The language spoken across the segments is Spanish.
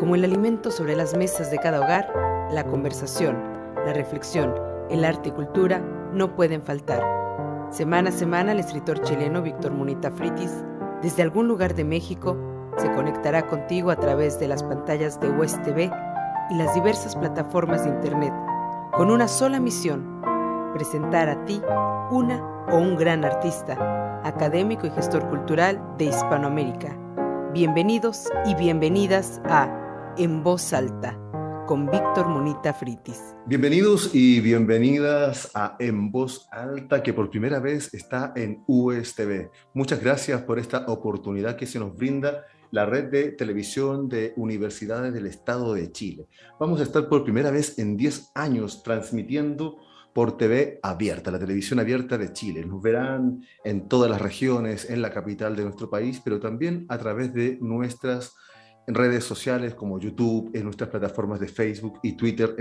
Como el alimento sobre las mesas de cada hogar, la conversación, la reflexión, el arte y cultura no pueden faltar. Semana a semana, el escritor chileno Víctor Munita Fritis, desde algún lugar de México, se conectará contigo a través de las pantallas de USTV y las diversas plataformas de Internet, con una sola misión: presentar a ti una o un gran artista, académico y gestor cultural de Hispanoamérica. Bienvenidos y bienvenidas a En Voz Alta, con Víctor Munita Fritis. Bienvenidos y bienvenidas a En Voz Alta, que por primera vez está en USTV. Muchas gracias por esta oportunidad que se nos brinda la red de televisión de universidades del Estado de Chile. Vamos a estar por primera vez en 10 años transmitiendo por TV abierta, la televisión abierta de Chile. Nos verán en todas las regiones, en la capital de nuestro país, pero también a través de nuestras redes sociales como YouTube, en nuestras plataformas de Facebook y Twitter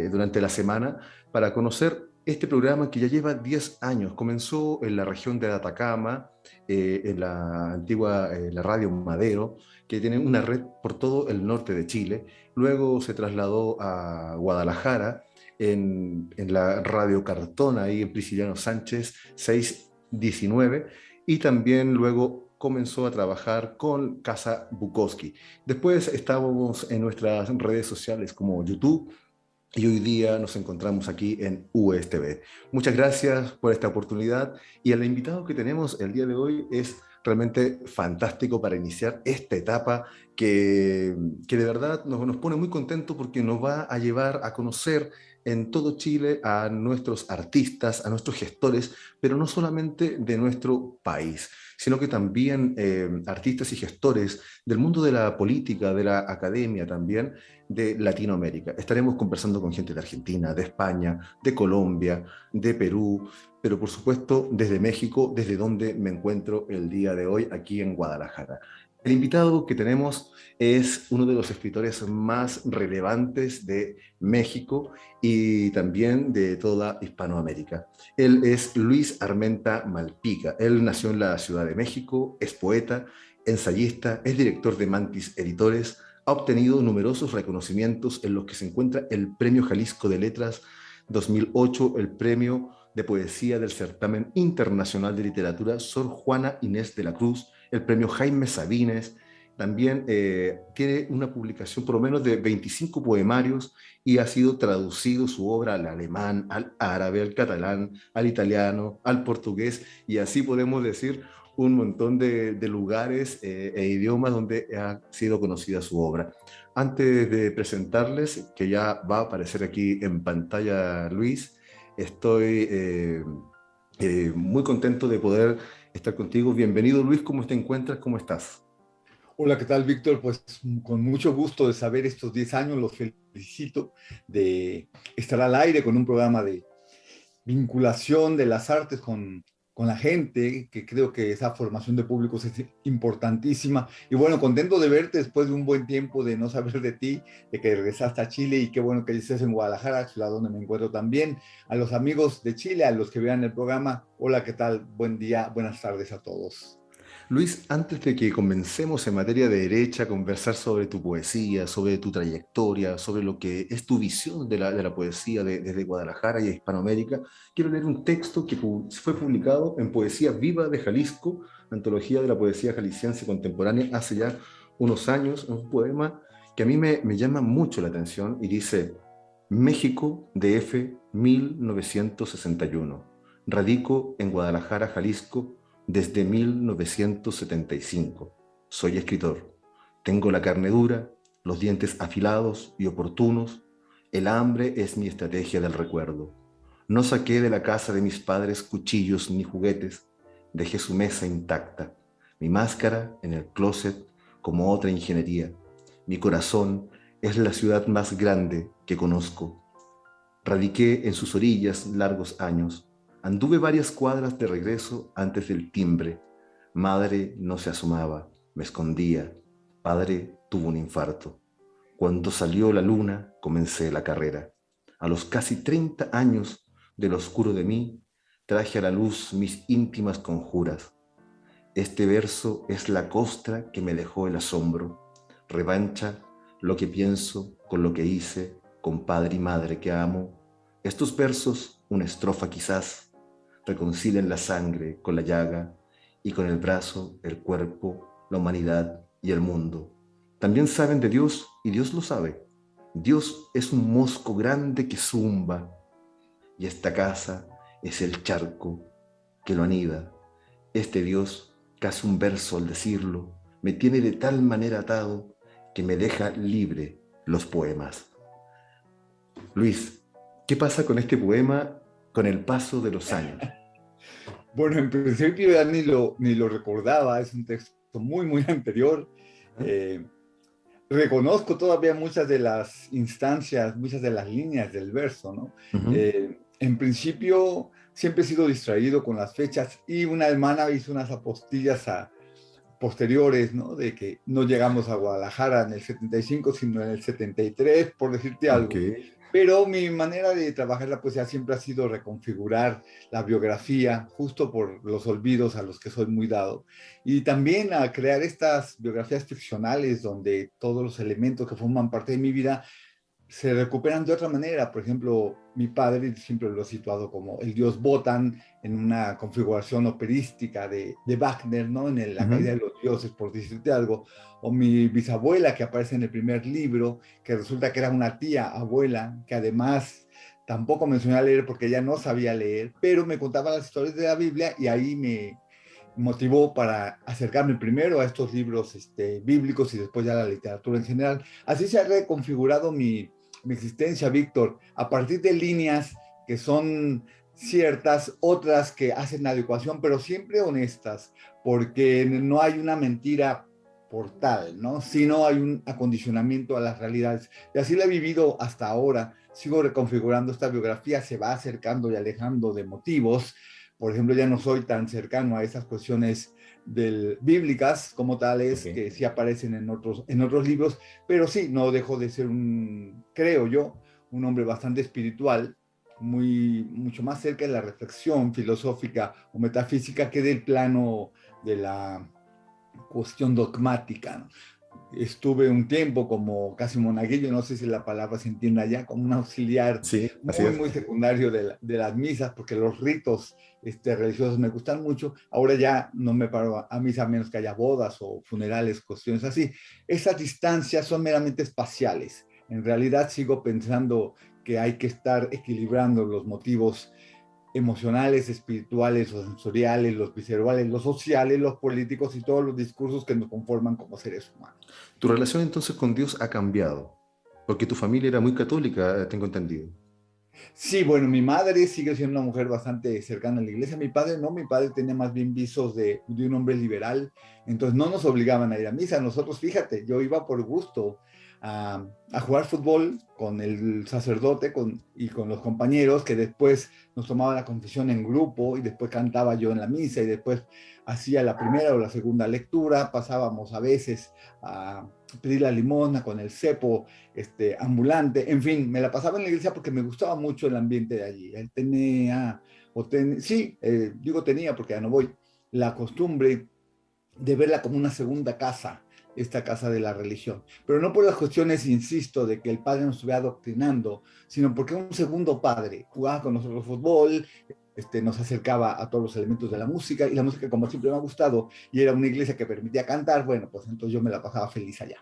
durante la semana, para conocer este programa que ya lleva 10 años. Comenzó en la región de Atacama, en la antigua la Radio Madero, que tiene una red por todo el norte de Chile. Luego se trasladó a Guadalajara, en la Radio Cartón, ahí en Prisciliano Sánchez 619, y también luego comenzó a trabajar con Casa Bukowski. Después estábamos en nuestras redes sociales como YouTube, y hoy día nos encontramos aquí en USTV. Muchas gracias por esta oportunidad, y el invitado que tenemos el día de hoy es realmente fantástico para iniciar esta etapa que de verdad nos pone muy contentos, porque nos va a llevar a conocer en todo Chile a nuestros artistas, a nuestros gestores, pero no solamente de nuestro país, sino que también artistas y gestores del mundo de la política, de la academia también, de Latinoamérica. Estaremos conversando con gente de Argentina, de España, de Colombia, de Perú, pero por supuesto desde México, desde donde me encuentro el día de hoy, aquí en Guadalajara. El invitado que tenemos es uno de los escritores más relevantes de México y también de toda Hispanoamérica. Él es Luis Armenta Malpica. Él nació en la Ciudad de México, es poeta, ensayista, es director de Mantis Editores, ha obtenido numerosos reconocimientos, en los que se encuentra el Premio Jalisco de Letras 2008, el Premio de Poesía del Certamen Internacional de Literatura Sor Juana Inés de la Cruz, el Premio Jaime Sabines. También tiene una publicación por lo menos de 25 poemarios, y ha sido traducido su obra al alemán, al árabe, al catalán, al italiano, al portugués, y así podemos decir un montón de lugares e idiomas donde ha sido conocida su obra. Antes de presentarles, que ya va a aparecer aquí en pantalla Luis, estoy muy contento de poder estar contigo. Bienvenido Luis, ¿cómo te encuentras? ¿Cómo estás? Hola, ¿qué tal, Víctor? Pues con mucho gusto de saber estos 10 años, los felicito de estar al aire con un programa de vinculación de las artes con la gente, que creo que esa formación de públicos es importantísima. Y bueno, contento de verte después de un buen tiempo de no saber de ti, de que regresaste a Chile, y qué bueno que estés en Guadalajara, ciudad donde me encuentro también. A los amigos de Chile, a los que vean el programa, hola, ¿qué tal? Buen día, buenas tardes a todos. Luis, antes de que comencemos en materia de derecha a conversar sobre tu poesía, sobre tu trayectoria, sobre lo que es tu visión de la poesía desde Guadalajara y Hispanoamérica, quiero leer un texto que fue publicado en Poesía Viva de Jalisco, antología de la poesía jalisciense contemporánea, hace ya unos años, un poema que a mí me llama mucho la atención, y dice: México, DF, 1961. Radico en Guadalajara, Jalisco, desde 1975. Soy escritor. Tengo la carne dura, los dientes afilados y oportunos. El hambre es mi estrategia del recuerdo. No saqué de la casa de mis padres cuchillos ni juguetes. Dejé su mesa intacta. Mi máscara en el closet como otra ingeniería. Mi corazón es la ciudad más grande que conozco. Radiqué en sus orillas largos años. Anduve varias cuadras de regreso antes del timbre. Madre no se asomaba, me escondía. Padre tuvo un infarto. Cuando salió la luna, comencé la carrera. A los casi 30 años, del oscuro de mí, traje a la luz mis íntimas conjuras. Este verso es la costra que me dejó el asombro. revancha, lo que pienso con lo que hice, con padre y madre que amo. Estos versos, una estrofa quizás, reconcilian la sangre con la llaga y con el brazo, el cuerpo, la humanidad y el mundo. También saben de Dios y Dios lo sabe. Dios es un mosco grande que zumba y esta casa es el charco que lo anida. Este Dios, casi un verso al decirlo, me tiene de tal manera atado que me deja libre los poemas. Luis, ¿qué pasa con este poema con el paso de los años? Bueno, en principio ya ni lo recordaba, es un texto muy, muy anterior. Reconozco todavía muchas de las instancias, muchas de las líneas del verso, ¿no? En principio siempre he sido distraído con las fechas y una hermana hizo unas apostillas posteriores, ¿no? De que no llegamos a Guadalajara en el 75, sino en el 73, por decirte algo. Okay. Pero mi manera de trabajar la poesía siempre ha sido reconfigurar la biografía, justo por los olvidos a los que soy muy dado. Y también a crear estas biografías ficcionales donde todos los elementos que forman parte de mi vida se recuperan de otra manera. Por ejemplo, mi padre siempre lo he situado como el dios Wotan en una configuración operística de Wagner, ¿no? En la caída de los dioses, por decirte algo. O mi bisabuela, que aparece en el primer libro, que resulta que era una tía abuela, que además tampoco me enseñó a leer porque ella no sabía leer, pero me contaba las historias de la Biblia y ahí me motivó para acercarme primero a estos libros bíblicos y después ya a la literatura en general. Así se ha reconfigurado mi existencia, Víctor, a partir de líneas que son ciertas, otras que hacen adecuación, pero siempre honestas, porque no hay una mentira por tal, ¿no? Sino hay un acondicionamiento a las realidades. Y así la he vivido hasta ahora. Sigo reconfigurando esta biografía, se va acercando y alejando de motivos. Por ejemplo, ya no soy tan cercano a esas cuestiones bíblicas como tales, que sí aparecen en otros libros, pero sí, no dejo de ser creo yo, un hombre bastante espiritual, mucho más cerca de la reflexión filosófica o metafísica que del plano de la cuestión dogmática, ¿no? Estuve un tiempo como casi monaguillo, no sé si la palabra se entiende allá, como un auxiliar muy secundario de las misas, porque los ritos religiosos me gustan mucho. Ahora ya no me paro a misa a menos que haya bodas o funerales, cuestiones así. Esas distancias son meramente espaciales. En realidad sigo pensando que hay que estar equilibrando los motivos emocionales, espirituales, los sensoriales, los viscerales, los sociales, los políticos y todos los discursos que nos conforman como seres humanos. Tu relación entonces con Dios ha cambiado, porque tu familia era muy católica, tengo entendido. Sí, bueno, mi madre sigue siendo una mujer bastante cercana a la iglesia. Mi padre no, mi padre tenía más bien visos de un hombre liberal, entonces no nos obligaban a ir a misa. Nosotros, fíjate, yo iba por gusto a jugar fútbol con el sacerdote y con los compañeros, que después nos tomaba la confesión en grupo y después cantaba yo en la misa y después hacía la primera o la segunda lectura. Pasábamos a veces a pedir la limosna con el cepo ambulante. En fin, me la pasaba en la iglesia porque me gustaba mucho el ambiente de allí. Él tenía, tenía porque ya no voy, la costumbre de verla como una segunda casa, esta casa de la religión, pero no por las cuestiones, insisto, de que el padre nos estuviera adoctrinando, sino porque un segundo padre jugaba con nosotros fútbol, nos acercaba a todos los elementos de la música, y la música, como siempre me ha gustado, y era una iglesia que permitía cantar, bueno, pues entonces yo me la pasaba feliz allá.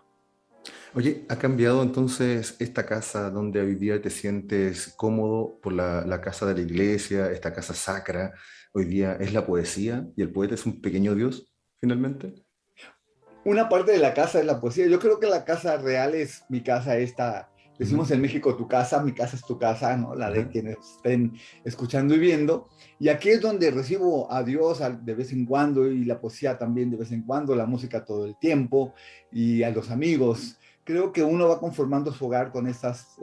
Oye, ¿ha cambiado entonces esta casa donde hoy día te sientes cómodo por la casa de la iglesia, esta casa sacra? Hoy día es la poesía y el poeta es un pequeño Dios, finalmente. Una parte de la casa es la poesía. Yo creo que la casa real es mi casa esta. Decimos en México tu casa, mi casa es tu casa, ¿no? La de quienes estén escuchando y viendo. Y aquí es donde recibo a Dios de vez en cuando y la poesía también de vez en cuando, la música todo el tiempo y a los amigos. Creo que uno va conformando su hogar con estas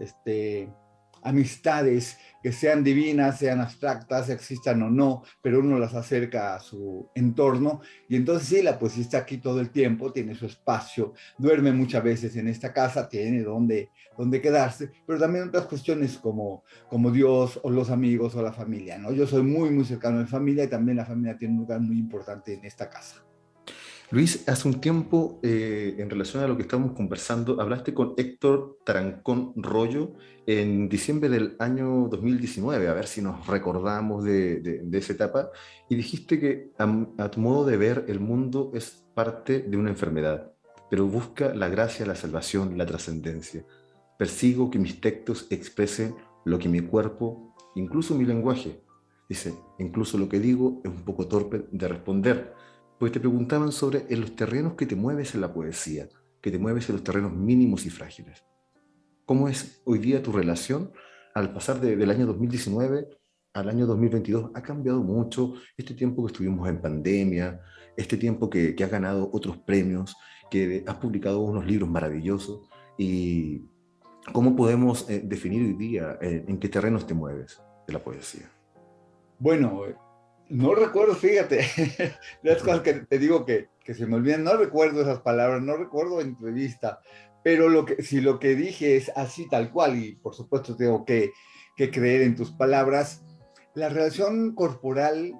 amistades que sean divinas, sean abstractas, existan o no, pero uno las acerca a su entorno y entonces sí, la poesía está aquí todo el tiempo, tiene su espacio, duerme muchas veces en esta casa, tiene donde quedarse, pero también otras cuestiones como Dios o los amigos o la familia, ¿no? Yo soy muy, muy cercano a mi familia y también la familia tiene un lugar muy importante en esta casa. Luis, hace un tiempo, en relación a lo que estamos conversando, hablaste con Héctor Tarancón Rollo en diciembre del año 2019, a ver si nos recordamos de esa etapa, y dijiste que a tu modo de ver el mundo es parte de una enfermedad, pero busca la gracia, la salvación, la trascendencia. Persigo que mis textos expresen lo que mi cuerpo, incluso mi lenguaje, dice, incluso lo que digo es un poco torpe de responder, pues te preguntaban sobre en los terrenos que te mueves en la poesía, que te mueves en los terrenos mínimos y frágiles. ¿Cómo es hoy día tu relación al pasar del año 2019 al año 2022? Ha cambiado mucho este tiempo que estuvimos en pandemia, este tiempo que has ganado otros premios, que has publicado unos libros maravillosos. ¿Y cómo podemos definir hoy día en qué terrenos te mueves de la poesía? Bueno, no recuerdo, fíjate, las cosas que te digo que se me olvidan, no recuerdo esas palabras, no recuerdo entrevista, pero si lo que dije es así tal cual, y por supuesto tengo que creer en tus palabras, la relación corporal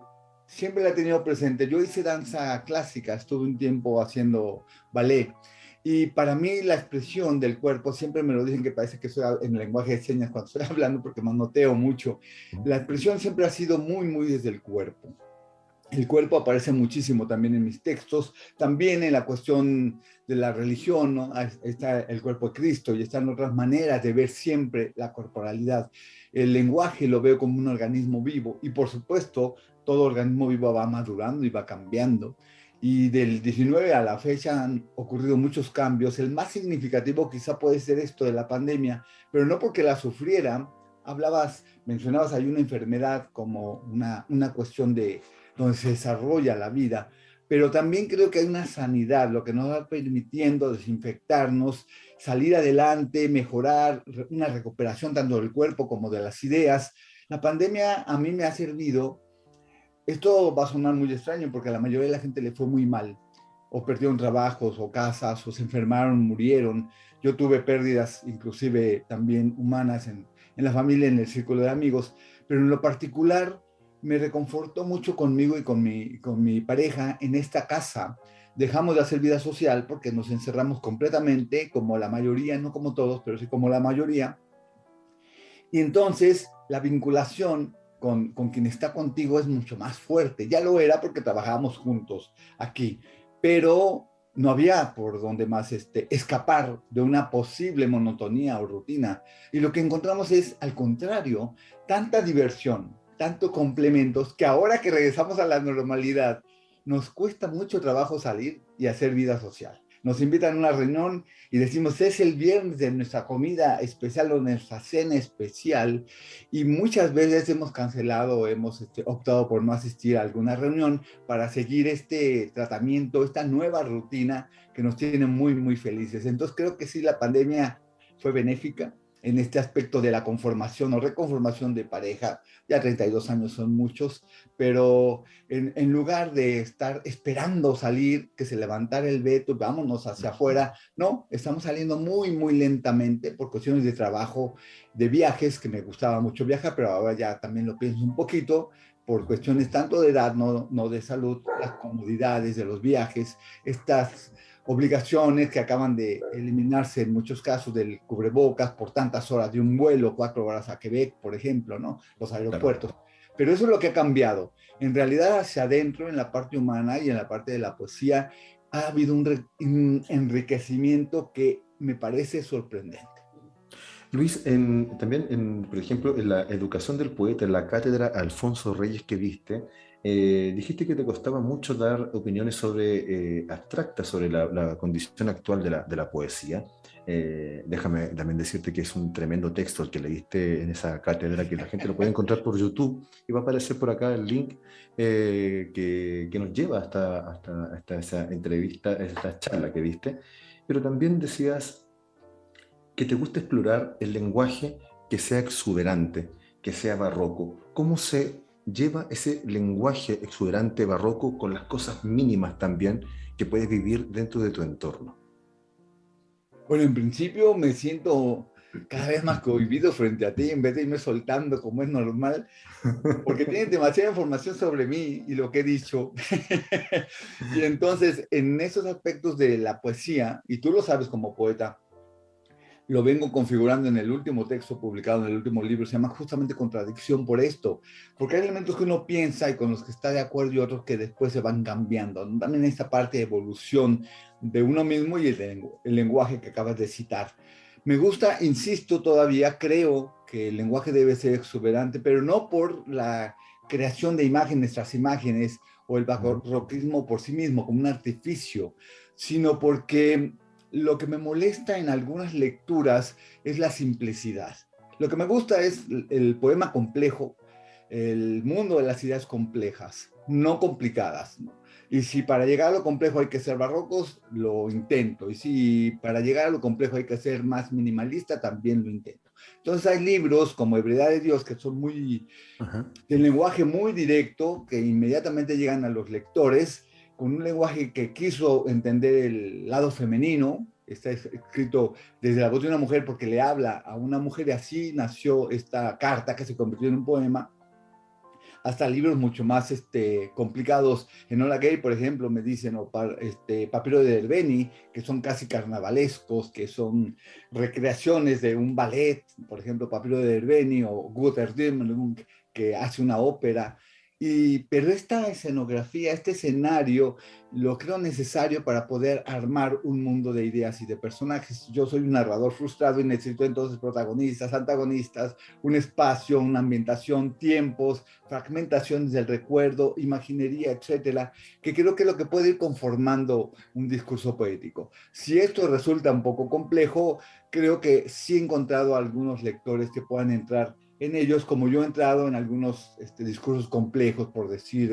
siempre la he tenido presente. Yo hice danza clásica, estuve un tiempo haciendo ballet, y para mí la expresión del cuerpo, siempre me lo dicen que parece que soy en el lenguaje de señas cuando estoy hablando porque manoteo mucho, la expresión siempre ha sido muy, muy desde el cuerpo. El cuerpo aparece muchísimo también en mis textos, también en la cuestión de la religión, ¿no? Está el cuerpo de Cristo y están otras maneras de ver siempre la corporalidad. El lenguaje lo veo como un organismo vivo y por supuesto todo organismo vivo va madurando y va cambiando. Y del 19 a la fecha han ocurrido muchos cambios. El más significativo quizá puede ser esto de la pandemia, pero no porque la sufriera. Mencionabas ahí una enfermedad como una cuestión de donde se desarrolla la vida, pero también creo que hay una sanidad, lo que nos va permitiendo desinfectarnos, salir adelante, mejorar, una recuperación tanto del cuerpo como de las ideas. La pandemia a mí me ha servido, esto va a sonar muy extraño porque a la mayoría de la gente le fue muy mal, o perdieron trabajos o casas, o se enfermaron, murieron. Yo tuve pérdidas inclusive también humanas en la familia, en el círculo de amigos, pero en lo particular me reconfortó mucho conmigo y con mi pareja en esta casa. Dejamos de hacer vida social porque nos encerramos completamente, como la mayoría, no como todos, pero sí como la mayoría. Y entonces la vinculación con quien está contigo es mucho más fuerte. Ya lo era porque trabajábamos juntos aquí, pero no había por donde más escapar de una posible monotonía o rutina. Y lo que encontramos es, al contrario, tanta diversión, tanto complementos, que ahora que regresamos a la normalidad, nos cuesta mucho trabajo salir y hacer vida social. Nos invitan a una reunión y decimos, es el viernes de nuestra comida especial o nuestra cena especial, y muchas veces hemos cancelado o hemos optado por no asistir a alguna reunión para seguir este tratamiento, esta nueva rutina que nos tiene muy, muy felices. Entonces creo que sí, la pandemia fue benéfica en este aspecto de la conformación o reconformación de pareja. Ya 32 años son muchos, pero en lugar de estar esperando salir, que se levantara el veto, vámonos hacia afuera, no, estamos saliendo muy, muy lentamente por cuestiones de trabajo, de viajes, que me gustaba mucho viajar, pero ahora ya también lo pienso un poquito, por cuestiones tanto de edad, no de salud, las comodidades de los viajes, estas obligaciones que acaban de eliminarse en muchos casos del cubrebocas por tantas horas de un vuelo, 4 horas a Quebec, por ejemplo, ¿no? Los aeropuertos. Claro. Pero eso es lo que ha cambiado. En realidad, hacia adentro, en la parte humana y en la parte de la poesía, ha habido un enriquecimiento que me parece sorprendente. Luis, también, por ejemplo, en la educación del poeta, en la cátedra Alfonso Reyes que viste, dijiste que te costaba mucho dar opiniones abstractas sobre la condición actual de la poesía. Déjame también decirte que es un tremendo texto el que leíste en esa cátedra, que la gente lo puede encontrar por YouTube y va a aparecer por acá el link que nos lleva hasta esa entrevista, esta charla que viste. Pero también decías que te gusta explorar el lenguaje que sea exuberante, que sea barroco. ¿Cómo se lleva ese lenguaje exuberante barroco con las cosas mínimas también que puedes vivir dentro de tu entorno? Bueno, en principio me siento cada vez más cohibido frente a ti, en vez de irme soltando como es normal, porque tienes demasiada información sobre mí y lo que he dicho. Y entonces, en esos aspectos de la poesía, y tú lo sabes como poeta, lo vengo configurando en el último texto publicado en el último libro, se llama justamente Contradicción por esto, porque hay elementos que uno piensa y con los que está de acuerdo y otros que después se van cambiando. También esta parte de evolución de uno mismo y el lenguaje que acabas de citar. Me gusta, insisto todavía, creo que el lenguaje debe ser exuberante, pero no por la creación de imágenes tras imágenes o el barroquismo por sí mismo, como un artificio, sino porque lo que me molesta en algunas lecturas es la simplicidad. Lo que me gusta es el poema complejo, el mundo de las ideas complejas, no complicadas, ¿no? Y si para llegar a lo complejo hay que ser barrocos, lo intento. Y si para llegar a lo complejo hay que ser más minimalista, también lo intento. Entonces hay libros como Ebriedad de Dios que son de lenguaje muy directo, que inmediatamente llegan a los lectores, con un lenguaje que quiso entender el lado femenino. Está escrito desde la voz de una mujer porque le habla a una mujer y así nació esta carta que se convirtió en un poema, hasta libros mucho más complicados. Enola Gay, por ejemplo, me dicen, o Papiro de Derbeni, que son casi carnavalescos, que son recreaciones de un ballet, por ejemplo, Papiro de Derbeni, o Guter Dimmen, que hace una ópera. Pero esta escenografía, este escenario, lo creo necesario para poder armar un mundo de ideas y de personajes. Yo soy un narrador frustrado y necesito entonces protagonistas, antagonistas, un espacio, una ambientación, tiempos, fragmentaciones del recuerdo, imaginería, etcétera, que creo que es lo que puede ir conformando un discurso poético. Si esto resulta un poco complejo, creo que sí he encontrado algunos lectores que puedan entrar en ellos, como yo he entrado en algunos discursos complejos, por decir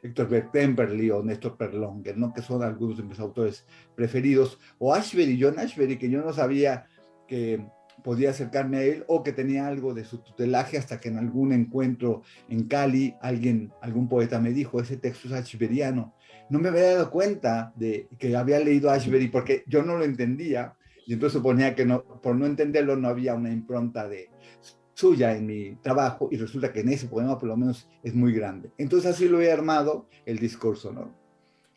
Héctor Bertemperley o Néstor Perlonger, ¿no? Que son algunos de mis autores preferidos, o Ashbery, John Ashbery, que yo no sabía que podía acercarme a él o que tenía algo de su tutelaje hasta que en algún encuentro en Cali algún poeta me dijo, ese texto es ashberiano. No me había dado cuenta de que había leído Ashbery porque yo no lo entendía y entonces suponía que no, por no entenderlo no había una impronta suya en mi trabajo y resulta que en ese poema por lo menos es muy grande. Entonces así lo he armado el discurso, ¿no?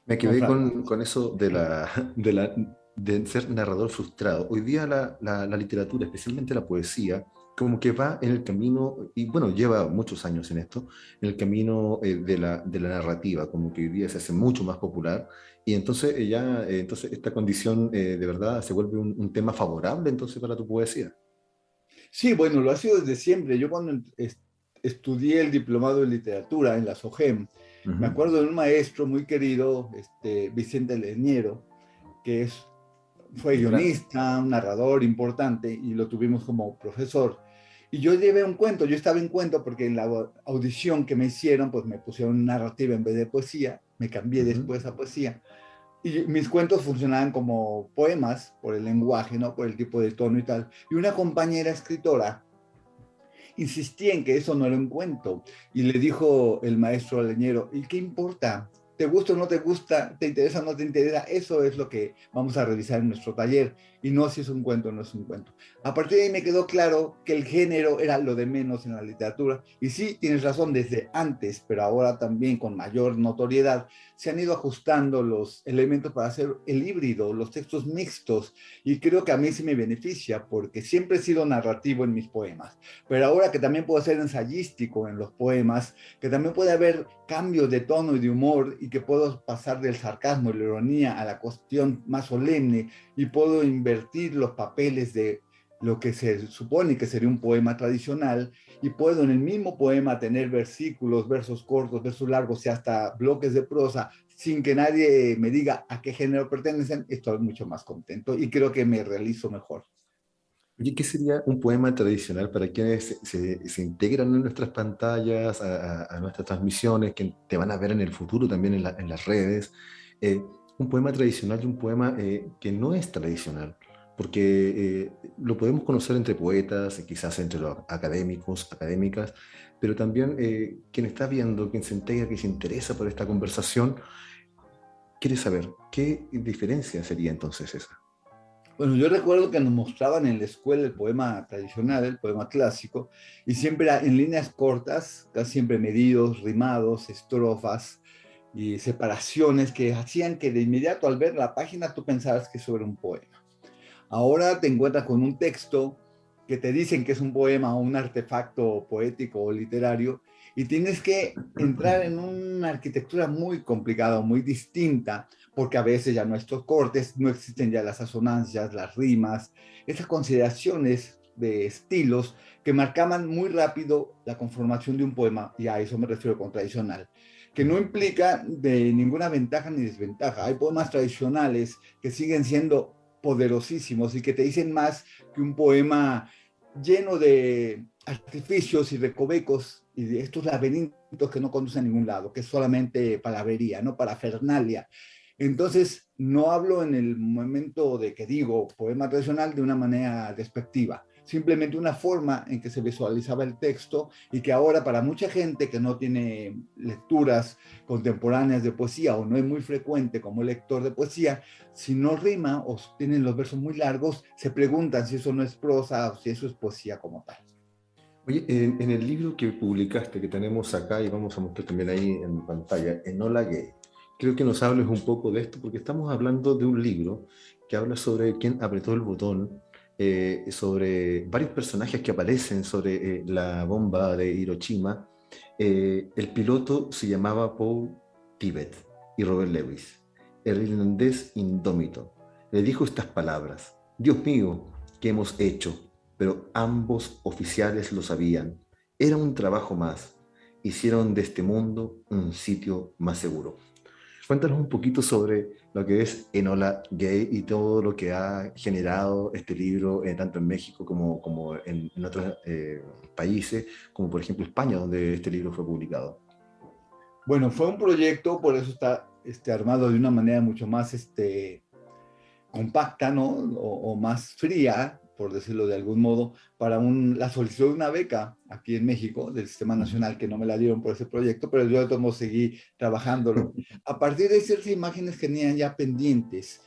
Me quedé con eso de ser narrador frustrado. Hoy día la literatura, especialmente la poesía, como que va en el camino, y bueno, lleva muchos años en esto, en el camino de la narrativa, como que hoy día se hace mucho más popular, y entonces entonces esta condición de verdad se vuelve un tema favorable entonces para tu poesía. Sí, bueno, lo ha sido desde siempre. Yo cuando estudié el diplomado en literatura en la SOGEM, me acuerdo de un maestro muy querido, Vicente Leñero, que fue guionista, un narrador importante, y lo tuvimos como profesor. Y yo llevé un cuento, yo estaba en cuento porque en la audición que me hicieron, pues me pusieron narrativa en vez de poesía, me cambié después a poesía. Y mis cuentos funcionaban como poemas por el lenguaje, ¿no? Por el tipo de tono y tal. Y una compañera escritora insistía en que eso no era un cuento. Y le dijo el maestro Leñero, ¿y qué importa? ¿Te gusta o no te gusta? ¿Te interesa o no te interesa? Eso es lo que vamos a revisar en nuestro taller. Y no si es un cuento o no es un cuento. A partir de ahí me quedó claro que el género era lo de menos en la literatura. Y sí, tienes razón, desde antes, pero ahora también con mayor notoriedad, se han ido ajustando los elementos para hacer el híbrido, los textos mixtos. Y creo que a mí sí me beneficia, porque siempre he sido narrativo en mis poemas. Pero ahora que también puedo ser ensayístico en los poemas, que también puede haber cambios de tono y de humor, y que puedo pasar del sarcasmo y la ironía a la cuestión más solemne, y puedo invertir los papeles de lo que se supone que sería un poema tradicional, y puedo en el mismo poema tener versículos, versos cortos, versos largos y hasta bloques de prosa, sin que nadie me diga a qué género pertenecen. Estoy mucho más contento y creo que me realizo mejor. Oye, ¿qué sería un poema tradicional para quienes se integran en nuestras pantallas, a nuestras transmisiones, que te van a ver en el futuro también en las redes? Un poema tradicional y un poema que no es tradicional, porque lo podemos conocer entre poetas, quizás entre los académicos, académicas, pero también quien está viendo, quien se integra, quien se interesa por esta conversación, quiere saber qué diferencia sería entonces esa. Bueno, yo recuerdo que nos mostraban en la escuela el poema tradicional, el poema clásico, y siempre era en líneas cortas, casi siempre medidos, rimados, estrofas y separaciones que hacían que de inmediato al ver la página tú pensaras que eso era un poema. Ahora te encuentras con un texto que te dicen que es un poema o un artefacto poético o literario y tienes que entrar en una arquitectura muy complicada, muy distinta, porque a veces ya nuestros cortes no existen ya las asonancias, las rimas, esas consideraciones de estilos que marcaban muy rápido la conformación de un poema, y a eso me refiero con tradicional, que no implica de ninguna ventaja ni desventaja. Hay poemas tradicionales que siguen siendo poderosísimos y que te dicen más que un poema lleno de artificios y recovecos y de estos laberintos que no conducen a ningún lado, que es solamente palabrería, no parafernalia. Entonces, no hablo en el momento de que digo poema tradicional de una manera despectiva, simplemente una forma en que se visualizaba el texto y que ahora para mucha gente que no tiene lecturas contemporáneas de poesía o no es muy frecuente como lector de poesía, si no rima o tienen los versos muy largos, se preguntan si eso no es prosa o si eso es poesía como tal. Oye, en el libro que publicaste, que tenemos acá y vamos a mostrar también ahí en pantalla, Enola Gay, creo que nos hables un poco de esto, porque estamos hablando de un libro que habla sobre quién apretó el botón, sobre varios personajes que aparecen sobre la bomba de Hiroshima. El piloto se llamaba Paul Tibet y Robert Lewis, el irlandés indómito. Le dijo estas palabras: Dios mío, ¿qué hemos hecho? Pero ambos oficiales lo sabían. Era un trabajo más. Hicieron de este mundo un sitio más seguro. Cuéntanos un poquito sobre lo que es Enola Gay y todo lo que ha generado este libro, tanto en México como en otros países, como por ejemplo España, donde este libro fue publicado. Bueno, fue un proyecto, por eso está armado de una manera mucho más compacta, ¿no? O más fría, por decirlo de algún modo, para la solicitud de una beca aquí en México del Sistema Nacional, que no me la dieron por ese proyecto, pero yo de todos modos seguí trabajándolo. A partir de ciertas imágenes que tenían ya pendientes,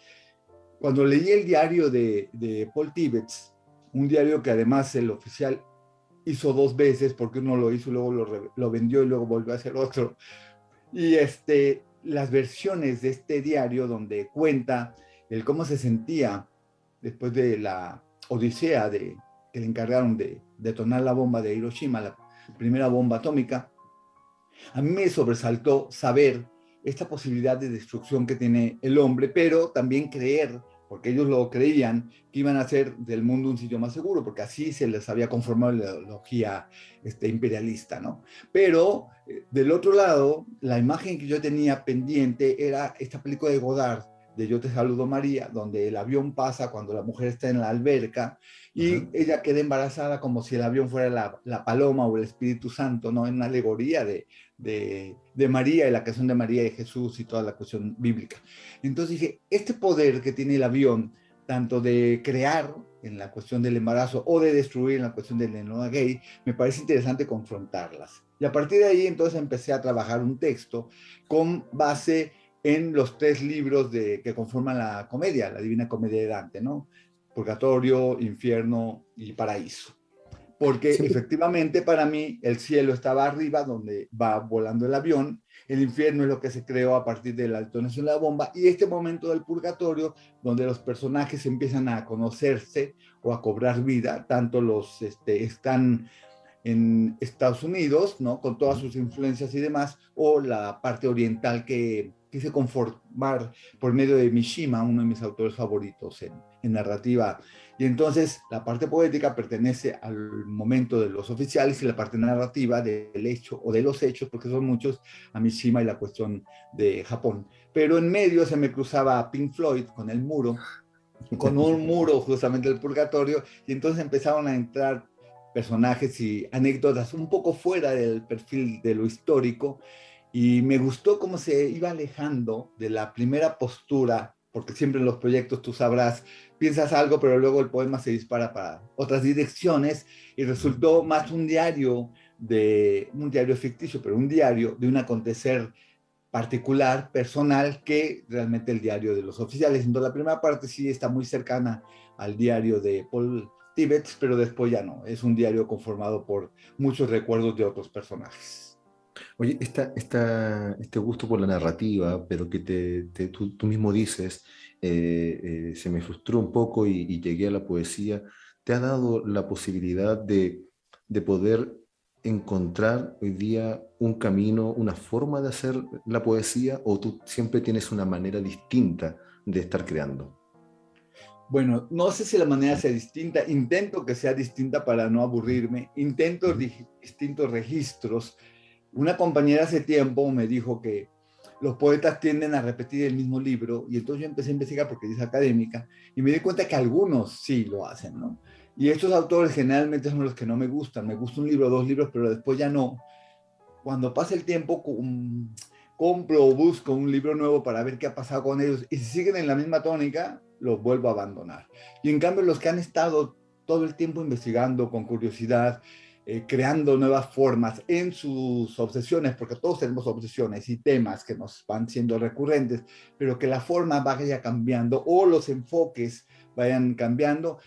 cuando leí el diario de Paul Tibbets, un diario que además el oficial hizo 2 veces, porque uno lo hizo y luego lo vendió y luego volvió a hacer otro, y las versiones de este diario donde cuenta el cómo se sentía después de la odisea que le encargaron de detonar la bomba de Hiroshima, la primera bomba atómica, a mí me sobresaltó saber esta posibilidad de destrucción que tiene el hombre, pero también creer, porque ellos lo creían, que iban a hacer del mundo un sitio más seguro, porque así se les había conformado la ideología imperialista, ¿no? Pero del otro lado, la imagen que yo tenía pendiente era esta película de Godard, de Yo te saludo María, donde el avión pasa cuando la mujer está en la alberca y ella queda embarazada como si el avión fuera la paloma o el Espíritu Santo, ¿no? En una alegoría de María y la canción de María y Jesús y toda la cuestión bíblica. Entonces dije, este poder que tiene el avión, tanto de crear en la cuestión del embarazo o de destruir en la cuestión del Enola Gay, me parece interesante confrontarlas. Y a partir de ahí entonces empecé a trabajar un texto con base en los 3 libros que conforman la comedia, la Divina Comedia de Dante, ¿no? Purgatorio, Infierno y Paraíso. Porque sí, efectivamente para mí el cielo estaba arriba donde va volando el avión, el infierno es lo que se creó a partir de la detonación de la bomba y este momento del purgatorio donde los personajes empiezan a conocerse o a cobrar vida, tanto los están en Estados Unidos, ¿no? Con todas sus influencias y demás, o la parte oriental que quise conformar por medio de Mishima, uno de mis autores favoritos en narrativa. Y entonces la parte poética pertenece al momento de los oficiales y la parte narrativa del hecho o de los hechos, porque son muchos, a Mishima y la cuestión de Japón. Pero en medio se me cruzaba Pink Floyd con el muro, con un muro justamente del purgatorio, y entonces empezaron a entrar personajes y anécdotas un poco fuera del perfil de lo histórico, y me gustó cómo se iba alejando de la primera postura, porque siempre en los proyectos tú sabrás, piensas algo, pero luego el poema se dispara para otras direcciones, y resultó más un diario ficticio, pero un diario de un acontecer particular, personal, que realmente el diario de los oficiales. Entonces, la primera parte sí está muy cercana al diario de Paul Tibbets, pero después ya no. Es un diario conformado por muchos recuerdos de otros personajes. Oye, este gusto por la narrativa, pero que tú mismo dices, se me frustró un poco y llegué a la poesía, ¿te ha dado la posibilidad de poder encontrar hoy día un camino, una forma de hacer la poesía, o tú siempre tienes una manera distinta de estar creando? Bueno, no sé si la manera sea distinta, intento que sea distinta para no aburrirme, intento Ujú. distintos registros. Una compañera hace tiempo me dijo que los poetas tienden a repetir el mismo libro, y entonces yo empecé a investigar porque es académica y me di cuenta que algunos sí lo hacen, ¿no? Y estos autores generalmente son los que no me gustan. Me gusta un libro, dos libros, pero después ya no. Cuando pasa el tiempo, compro o busco un libro nuevo para ver qué ha pasado con ellos, y si siguen en la misma tónica, los vuelvo a abandonar. Y en cambio, los que han estado todo el tiempo investigando con curiosidad, creando nuevas formas en sus obsesiones, porque todos tenemos obsesiones y temas que nos van siendo recurrentes, pero que la forma vaya cambiando o los enfoques vayan cambiando.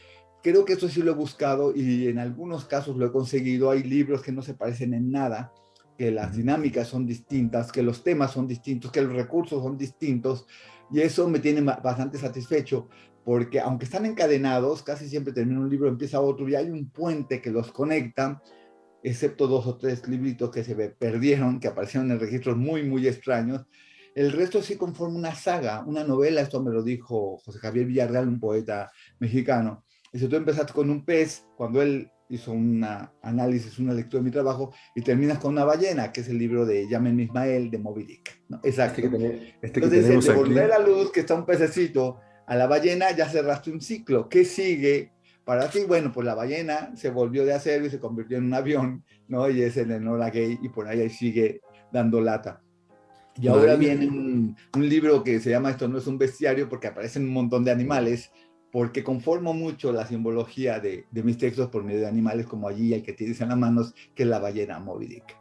Creo que eso sí lo he buscado y en algunos casos lo he conseguido. Hay libros que no se parecen en nada, que las Ujú. dinámicas son distintas, que los temas son distintos, que los recursos son distintos, y eso me tiene bastante satisfecho, porque aunque están encadenados, casi siempre termina un libro, empieza otro, y hay un puente que los conecta, excepto dos o tres libritos que se perdieron, que aparecieron en registros muy, muy extraños. El resto sí conforma una saga, una novela. Esto me lo dijo José Javier Villarreal, un poeta mexicano. Dice, tú empezaste con un pez, cuando él hizo un análisis, una lectura de mi trabajo, y terminas con una ballena, que es el libro de Llámenme Ismael, de Moby Dick, ¿no? Exacto. Este que Entonces dice, tenemos de volver aquí. a luz, que está un pececito, a la ballena ya cerraste un ciclo. ¿Qué sigue para ti? Bueno, pues la ballena se volvió de acero y se convirtió en un avión, ¿no? Y es el Enola Gay, y por ahí sigue dando lata. Y Bueno, ahora ahí viene un libro que se llama Esto no es un bestiario, porque aparecen un montón de animales, porque conformo mucho la simbología de mis textos por medio de animales, como allí el que tienes en las manos, que es la ballena Moby Dick.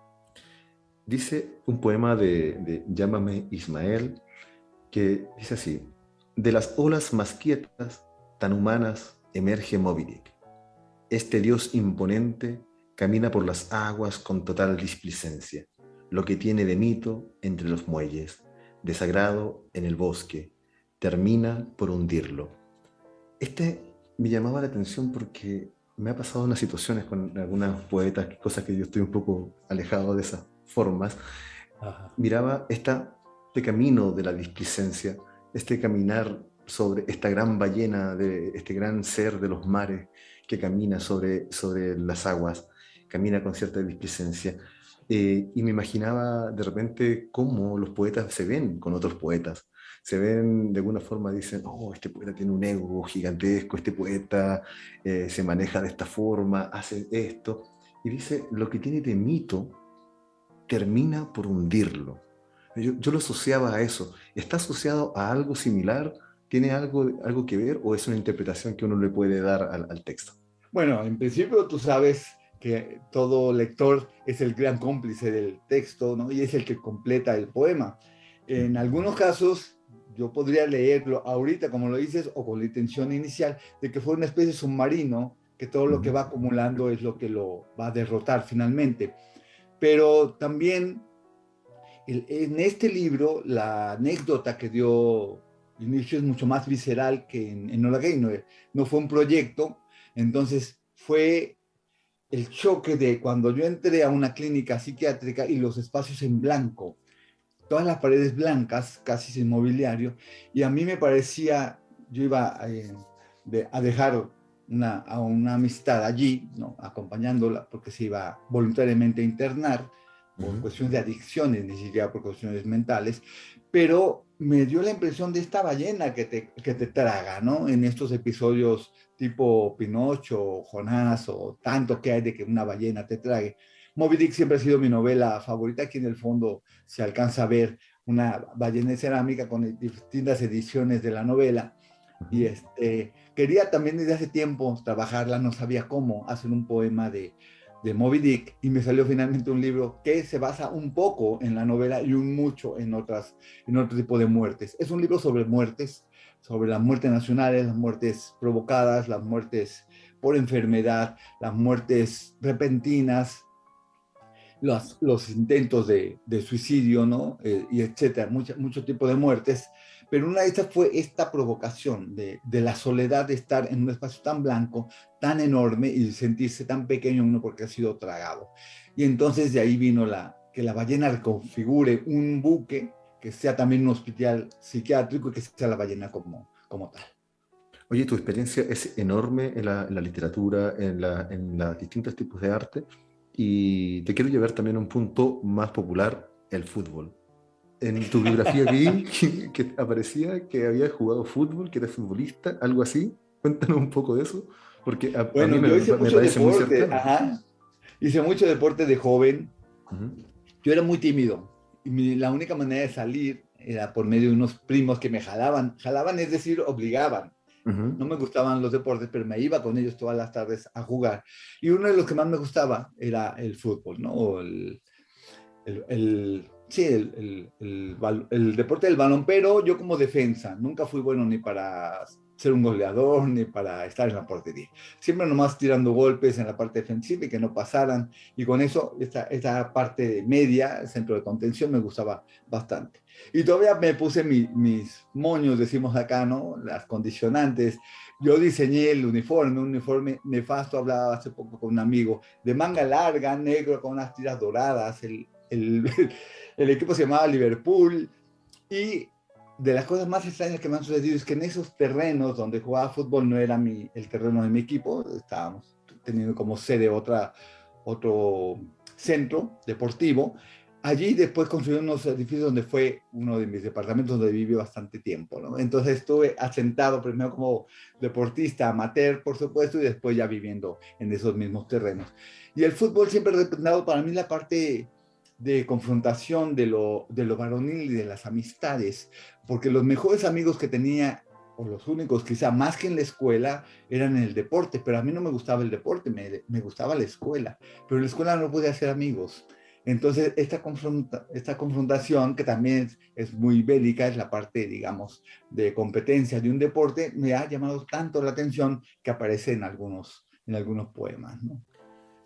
dice un poema de Llámame Ismael, que dice así: de las olas más quietas, tan humanas, emerge Moby Dick. Este dios imponente camina por las aguas con total displicencia, lo que tiene de mito entre los muelles, de sagrado en el bosque, termina por hundirlo. Este me llamaba la atención porque me ha pasado unas situaciones con algunas poetas, cosas que yo estoy un poco alejado de esas formas. Ajá. Miraba este camino de la displicencia, este caminar sobre esta gran ballena, de este gran ser de los mares que camina sobre las aguas, camina con cierta displicencia. Y me imaginaba de repente cómo los poetas se ven con otros poetas. Se ven de alguna forma, dicen, oh, este poeta tiene un ego gigantesco, este poeta se maneja de esta forma, hace esto. Y dice, lo que tiene de mito termina por hundirlo. Yo lo asociaba a eso. ¿Está asociado a algo similar? ¿Tiene algo que ver o es una interpretación que uno le puede dar al texto? Bueno, en principio tú sabes que todo lector es el gran cómplice del texto, ¿no? Y es el que completa el poema. En algunos casos, yo podría leerlo ahorita, como lo dices, o con la intención inicial de que fue una especie de submarino, que todo lo que va acumulando es lo que lo va a derrotar finalmente. Pero también en este libro, la anécdota que dio inicio es mucho más visceral que en Enola Gay. No, no fue un proyecto. Entonces fue el choque de cuando yo entré a una clínica psiquiátrica y los espacios en blanco, todas las paredes blancas, casi sin mobiliario, y a mí me parecía, yo iba a dejar a una amistad allí, ¿no? Acompañándola, porque se iba voluntariamente a internar por Ujú. cuestiones de adicciones, ni siquiera por cuestiones mentales, pero me dio la impresión de esta ballena que te traga, ¿no? En estos episodios tipo Pinocho, Jonás, o tanto que hay de que una ballena te trague. Moby Dick siempre ha sido mi novela favorita. Aquí en el fondo se alcanza a ver una ballena de cerámica con distintas ediciones de la novela. Y quería también desde hace tiempo trabajarla, no sabía cómo hacer un poema de Moby Dick, y me salió finalmente un libro que se basa un poco en la novela y un mucho en otro tipo de muertes. Es un libro sobre muertes, sobre las muertes nacionales, las muertes provocadas, las muertes por enfermedad, las muertes repentinas, los intentos de suicidio, ¿no? Y etcétera, mucho tipo de muertes. Pero una de estas fue esta provocación de la soledad de estar en un espacio tan blanco, tan enorme y sentirse tan pequeño uno porque ha sido tragado. Y entonces de ahí vino que la ballena reconfigure un buque que sea también un hospital psiquiátrico y que sea la ballena como tal. Oye, tu experiencia es enorme en la literatura, en los distintos tipos de arte, y te quiero llevar también a un punto más popular, el fútbol. En tu biografía vi que aparecía que habías jugado fútbol, que eres futbolista, algo así. Cuéntanos un poco de eso, porque a mí Bueno, yo hice me mucho parece muy deporte, cercano. ajá. Hice mucho deporte de joven. Ujú, Yo era muy tímido y la única manera de salir era por medio de unos primos que me jalaban. Jalaban, es decir, obligaban. ujú. No me gustaban los deportes, pero me iba con ellos todas las tardes a jugar. Y uno de los que más me gustaba era el fútbol, ¿no? O sí, el deporte del balón, pero yo como defensa. Nunca fui bueno ni para ser un goleador ni para estar en la portería. Siempre nomás tirando golpes en la parte defensiva y que no pasaran. Y con eso, esta parte media, el centro de contención, me gustaba bastante. Y todavía me puse mis moños, decimos acá, ¿no? Las condicionantes. Yo diseñé el uniforme, un uniforme nefasto. Hablaba hace poco con un amigo de manga larga, negro, con unas tiras doradas. El equipo se llamaba Liverpool. Y de las cosas más extrañas que me han sucedido es que en esos terrenos donde jugaba fútbol no era el terreno de mi equipo. Estábamos teniendo como sede otro centro deportivo. Allí después construí unos edificios donde fue uno de mis departamentos donde viví bastante tiempo, ¿no? Entonces estuve asentado primero como deportista amateur, por supuesto, y después ya viviendo en esos mismos terrenos. Y el fútbol siempre ha representado para mí la parte de confrontación de lo varonil y de las amistades, porque los mejores amigos que tenía, o los únicos quizá más que en la escuela, eran en el deporte, pero a mí no me gustaba el deporte, me gustaba la escuela, pero en la escuela no podía hacer amigos. Entonces, esta confrontación, que también es muy bélica, es la parte, digamos, de competencia de un deporte, me ha llamado tanto la atención que aparece en algunos poemas, ¿no?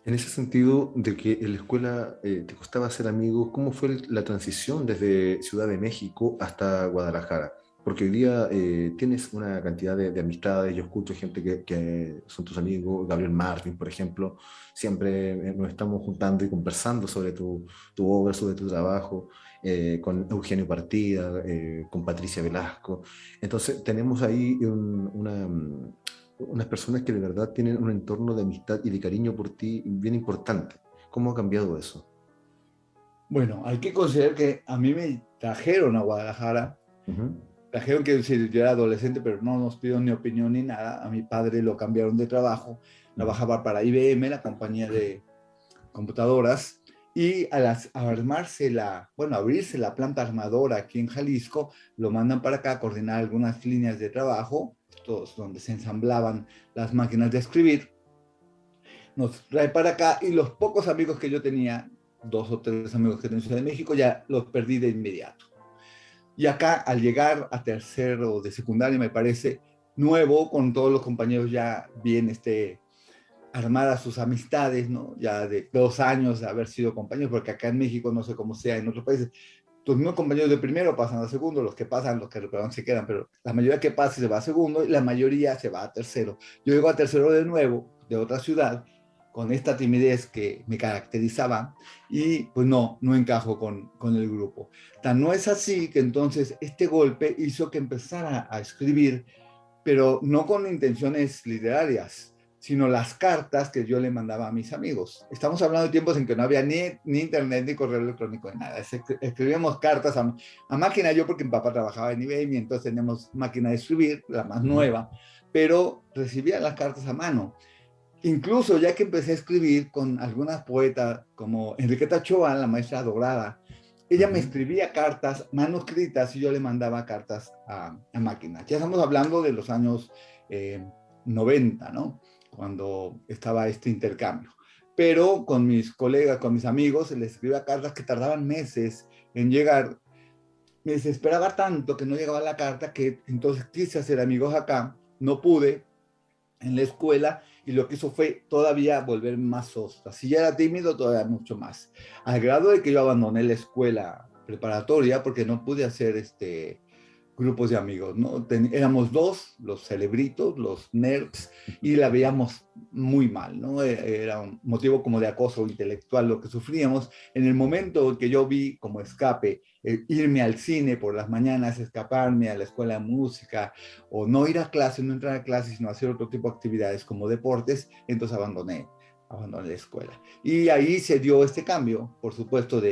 En ese sentido, de que en la escuela te costaba hacer amigos, ¿cómo fue la transición desde Ciudad de México hasta Guadalajara? Porque hoy día tienes una cantidad de amistades, yo escucho gente que son tus amigos, Gabriel Martin, por ejemplo, siempre nos estamos juntando y conversando sobre tu obra, sobre tu trabajo, con Eugenio Partida, con Patricia Velasco. Entonces, tenemos ahí unas personas que de verdad tienen un entorno de amistad y de cariño por ti bien importante. ¿Cómo ha cambiado eso? Bueno, hay que considerar que a mí me trajeron a Guadalajara. Ujú, Trajeron que decir, yo era adolescente, pero no nos pidieron ni opinión ni nada. A mi padre lo cambiaron de trabajo, ujú. trabajaba para IBM, la compañía de computadoras, y abrirse la planta armadora aquí en Jalisco, lo mandan para acá a coordinar algunas líneas de trabajo, todos donde se ensamblaban las máquinas de escribir. Nos trae para acá y los pocos amigos que yo tenía, 2 o 3 amigos que tenía en Ciudad de México, ya los perdí de inmediato. Y acá, al llegar a tercero de secundaria, me parece, nuevo, con todos los compañeros ya bien armar a sus amistades, ¿no? Ya de 2 años de haber sido compañeros, porque acá en México, no sé cómo sea en otros países, tus mismos compañeros de primero pasan a segundo, los que pasan, los que reproban se quedan, pero la mayoría que pasa se va a segundo y la mayoría se va a tercero. Yo llego a tercero de nuevo, de otra ciudad, con esta timidez que me caracterizaba y pues no encajo con el grupo. Tan no es así que entonces este golpe hizo que empezara a escribir, pero no con intenciones literarias, sino las cartas que yo le mandaba a mis amigos. Estamos hablando de tiempos en que no había ni internet, ni correo electrónico, ni nada. Escribíamos cartas a máquina, yo porque mi papá trabajaba en IBM y entonces teníamos máquina de escribir, la más nueva, pero recibía las cartas a mano. Incluso ya que empecé a escribir con algunas poetas como Enriqueta Ochoa, la maestra dorada, ella me Ujú. escribía cartas manuscritas y yo le mandaba cartas a máquina. Ya estamos hablando de los años 90, ¿no? Cuando estaba este intercambio. pero con mis colegas, con mis amigos, les escribía cartas que tardaban meses en llegar. Me desesperaba tanto que no llegaba la carta que entonces quise hacer amigos acá, no pude en la escuela y lo que hizo fue todavía volverme más sosta. Si ya era tímido, todavía mucho más. Al grado de que yo abandoné la escuela preparatoria porque no pude hacer grupos de amigos, ¿no? Éramos dos, los cerebritos, los nerds, y la veíamos muy mal, ¿no? Era un motivo como de acoso intelectual lo que sufríamos. En el momento en que yo vi como escape irme al cine por las mañanas, escaparme a la escuela de música, o no ir a clase, no entrar a clase, sino hacer otro tipo de actividades como deportes, entonces abandoné la escuela. Y ahí se dio este cambio, por supuesto,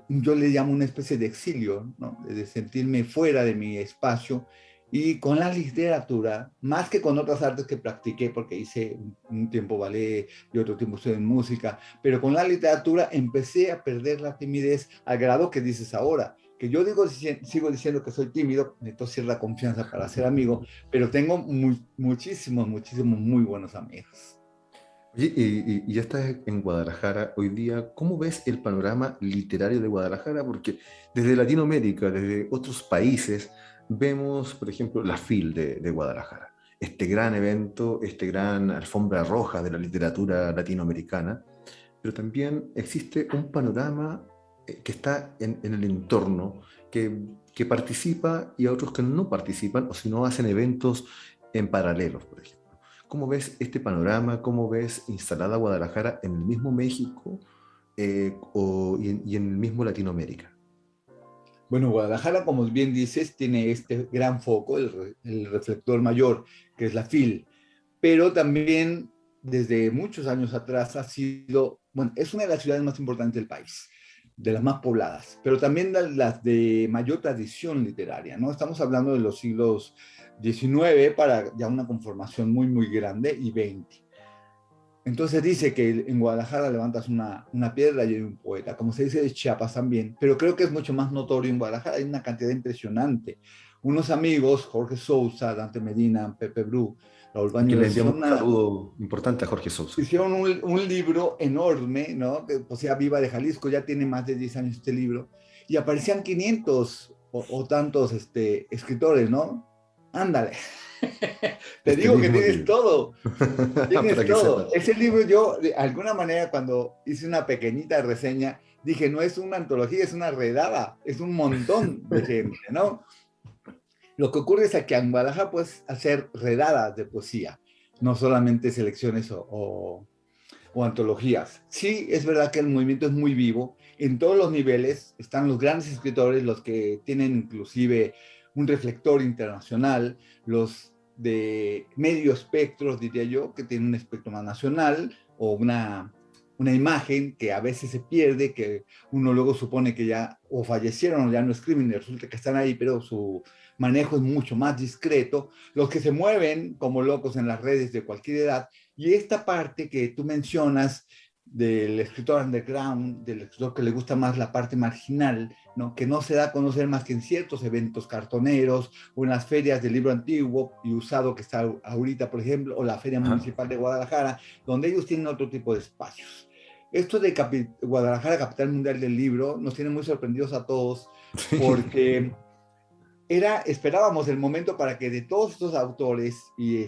yo le llamo una especie de exilio, ¿no? De sentirme fuera de mi espacio, y con la literatura, más que con otras artes que practiqué, porque hice un tiempo ballet y otro tiempo estudié en música, pero con la literatura empecé a perder la timidez al grado que dices ahora, que yo sigo diciendo que soy tímido, necesito cierta confianza para ser amigo, pero tengo muchísimos muy buenos amigos. Oye, y ya estás en Guadalajara hoy día. ¿Cómo ves el panorama literario de Guadalajara? Porque desde Latinoamérica, desde otros países, vemos, por ejemplo, la FIL de Guadalajara, este gran evento, este gran alfombra roja de la literatura latinoamericana, pero también existe un panorama que está en el entorno, que participa y a otros que no participan o si no hacen eventos en paralelos, por ejemplo. ¿Cómo ves este panorama? ¿Cómo ves instalada Guadalajara en el mismo México y en el mismo Latinoamérica? Bueno, Guadalajara, como bien dices, tiene este gran foco, el reflector mayor, que es la FIL, pero también desde muchos años atrás ha sido, bueno, es una de las ciudades más importantes del país, de las más pobladas, pero también las de mayor tradición literaria, ¿no? Estamos hablando de los siglos XIX para ya una conformación muy grande y XX. Entonces dice que en Guadalajara levantas una piedra y hay un poeta, como se dice de Chiapas también, pero creo que es mucho más notorio en Guadalajara, hay una cantidad impresionante. Unos amigos, Jorge Sousa, Dante Medina, Pepe Bru, Raúl Que le Bañuelos, enviamos un saludo importante a Jorge Sousa. hicieron un libro enorme, ¿no? Que Poesía Viva de Jalisco, ya tiene más de 10 años este libro, y aparecían 500 o tantos escritores, ¿no? Ándale. Te Este digo que mismo tienes libro. todo. Para Tienes que todo. sepan. Ese libro yo, de alguna manera, cuando hice una pequeñita reseña, dije, no es una antología, es una redada, es un montón de gente, ¿no? Lo que ocurre es que en Guadalajara puedes hacer redadas de poesía, no solamente selecciones o antologías. Sí, es verdad que el movimiento es muy vivo, en todos los niveles están los grandes escritores, los que tienen inclusive un reflector internacional, los de medio espectro, diría yo, que tienen un espectro más nacional o una imagen que a veces se pierde, que uno luego supone que ya o fallecieron o ya no escriben y resulta que están ahí, pero su manejo es mucho más discreto, los que se mueven como locos en las redes de cualquier edad, y esta parte que tú mencionas del escritor underground, del escritor que le gusta más la parte marginal, ¿no? Que no se da a conocer más que en ciertos eventos cartoneros o en las ferias del libro antiguo y usado que está ahorita, por ejemplo, o la Feria Ajá. Municipal de Guadalajara, donde ellos tienen otro tipo de espacios. Esto de Guadalajara, capital mundial del libro, nos tiene muy sorprendidos a todos Sí. porque esperábamos el momento para que de todos estos autores, y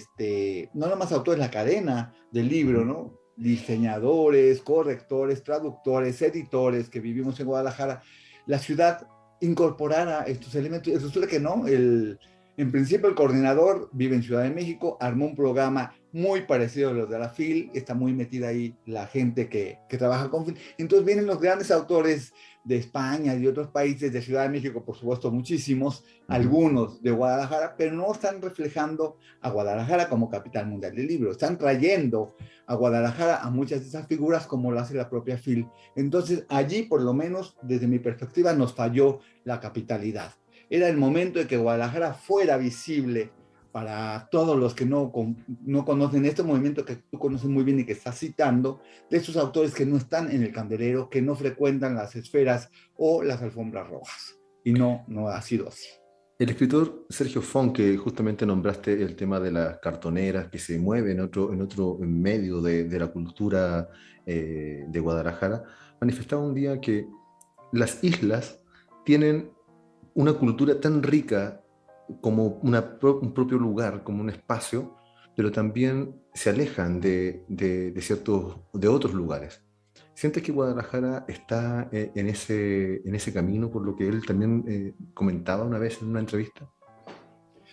no nada más autores, la cadena del libro, ¿no? Diseñadores, correctores, traductores, editores que vivimos en Guadalajara, la ciudad incorporara estos elementos. Resulta que no, en principio el coordinador vive en Ciudad de México, armó un programa muy parecido a los de la FIL, está muy metida ahí la gente que trabaja con FIL. Entonces vienen los grandes autores de España y de otros países, de Ciudad de México, por supuesto, muchísimos, algunos de Guadalajara, pero no están reflejando a Guadalajara como capital mundial del libro, están trayendo a Guadalajara a muchas de esas figuras como lo hace la propia FIL. Entonces, allí, por lo menos, desde mi perspectiva, nos falló la capitalidad. Era el momento de que Guadalajara fuera visible para todos los que no conocen este movimiento que tú conoces muy bien y que estás citando, de esos autores que no están en el candelero, que no frecuentan las esferas o las alfombras rojas. Y no ha sido así. El escritor Sergio Font, que justamente nombraste el tema de las cartoneras que se mueven en otro medio de la cultura de Guadalajara, manifestaba un día que las islas tienen una cultura tan rica como un propio lugar, como un espacio, pero también se alejan de otros lugares. ¿Sientes que Guadalajara está en ese camino, por lo que él también comentaba una vez en una entrevista?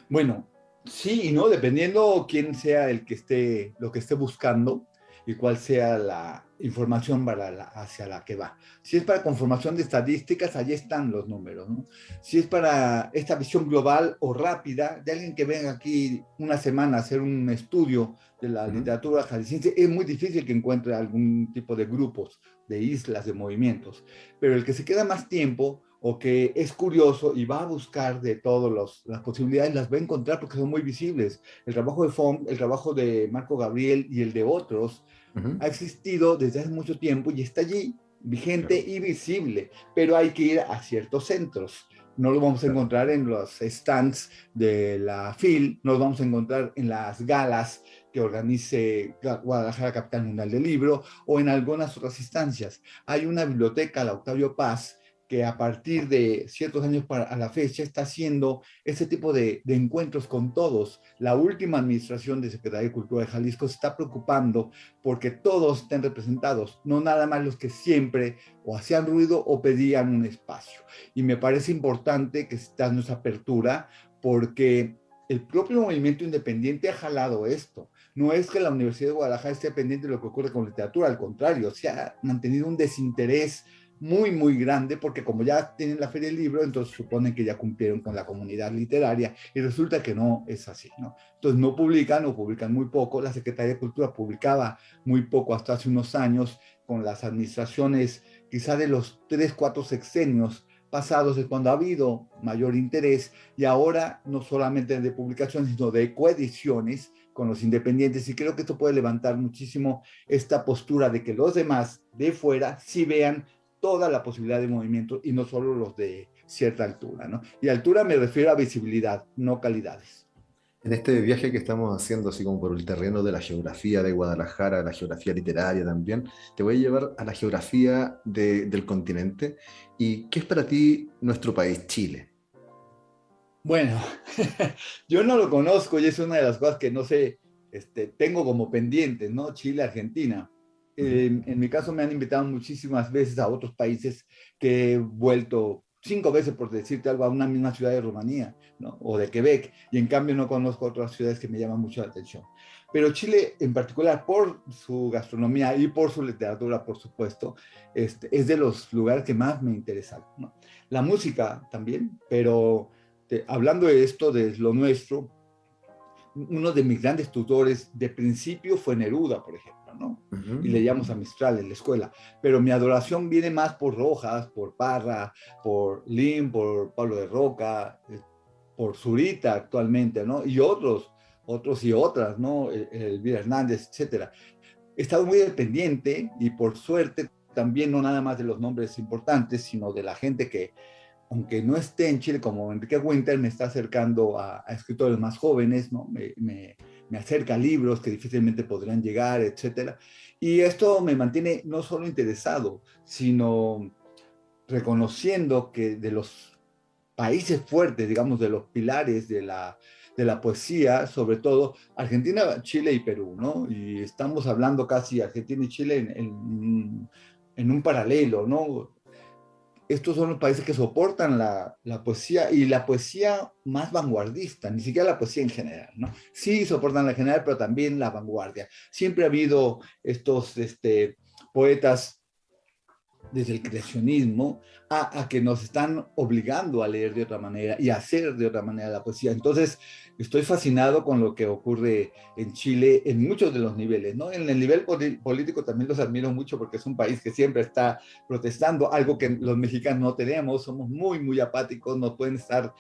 Bueno, sí y no, dependiendo quién sea el que esté, lo que esté buscando y cuál sea la información hacia la que va. Si es para conformación de estadísticas, allí están los números, ¿no? Si es para esta visión global o rápida de alguien que venga aquí una semana a hacer un estudio de la Ujú. literatura jalisciense, es muy difícil que encuentre algún tipo de grupos, de islas, de movimientos. Pero el que se queda más tiempo o que es curioso y va a buscar de todas las posibilidades, las va a encontrar porque son muy visibles. El trabajo de Font, el trabajo de Marco Gabriel y el de otros Ujú. ha existido desde hace mucho tiempo y está allí, vigente Claro, y visible, pero hay que ir a ciertos centros. No lo vamos a claro. encontrar en los stands de la FIL, no lo vamos a encontrar en las galas que organice Guadalajara Capital Mundial del Libro o en algunas otras instancias. Hay una biblioteca, la Octavio Paz, que a partir de ciertos años a la fecha está haciendo este tipo de encuentros con todos. La última administración de Secretaría de Cultura de Jalisco se está preocupando porque todos estén representados, no nada más los que siempre o hacían ruido o pedían un espacio. Y me parece importante que está en esa apertura porque el propio movimiento independiente ha jalado esto. No es que la Universidad de Guadalajara esté pendiente de lo que ocurre con literatura, al contrario, se ha mantenido un desinterés muy, muy grande, porque como ya tienen la Feria del Libro, entonces suponen que ya cumplieron con la comunidad literaria, y resulta que no es así, ¿no? Entonces no publican o publican muy poco. La Secretaría de Cultura publicaba muy poco hasta hace unos años, con las administraciones quizá de los 3, 4 sexenios pasados, es cuando ha habido mayor interés, y ahora no solamente de publicaciones, sino de coediciones con los independientes, y creo que esto puede levantar muchísimo esta postura de que los demás de fuera sí vean toda la posibilidad de movimiento y no solo los de cierta altura, ¿no? Y altura me refiero a visibilidad, no calidades. En este viaje que estamos haciendo, así como por el terreno de la geografía de Guadalajara, la geografía literaria también, te voy a llevar a la geografía del continente. ¿Y qué es para ti nuestro país, Chile? Bueno, yo no lo conozco y es una de las cosas que no sé, tengo como pendientes, ¿no? Chile, Argentina. Ujú. En mi caso me han invitado muchísimas veces a otros países que he vuelto 5 veces, por decirte algo, a una misma ciudad de Rumanía, ¿no? O de Quebec, y en cambio no conozco otras ciudades que me llaman mucho la atención. Pero Chile en particular, por su gastronomía y por su literatura, por supuesto, es de los lugares que más me interesan, ¿no? La música también, pero hablando de esto, de lo nuestro, uno de mis grandes tutores de principio fue Neruda, por ejemplo, ¿no? Y Ujú. leíamos a Mistral en la escuela. Pero mi adoración viene más por Rojas, por Parra, por Lim, por Pablo de Roca, por Zurita actualmente, ¿no? Y otros y otras, ¿no? Elvira Hernández, etcétera. He estado muy dependiente y por suerte también no nada más de los nombres importantes, sino de la gente que, aunque no esté en Chile, como Enrique Winter, me está acercando a escritores más jóvenes, ¿no? Me acerca a libros que difícilmente podrían llegar, etcétera. Y esto me mantiene no solo interesado, sino reconociendo que de los países fuertes, digamos, de los pilares de la poesía, sobre todo Argentina, Chile y Perú, ¿no? Y estamos hablando casi Argentina y Chile en un paralelo, ¿no? Estos son los países que soportan la poesía y la poesía más vanguardista, ni siquiera la poesía en general, ¿no? Sí soportan la general, pero también la vanguardia. Siempre ha habido estos poetas desde el creacionismo a que nos están obligando a leer de otra manera y a hacer de otra manera la poesía. Entonces, estoy fascinado con lo que ocurre en Chile en muchos de los niveles, ¿no? En el nivel político también los admiro mucho porque es un país que siempre está protestando, algo que los mexicanos no tenemos, somos muy, muy apáticos, nos pueden estar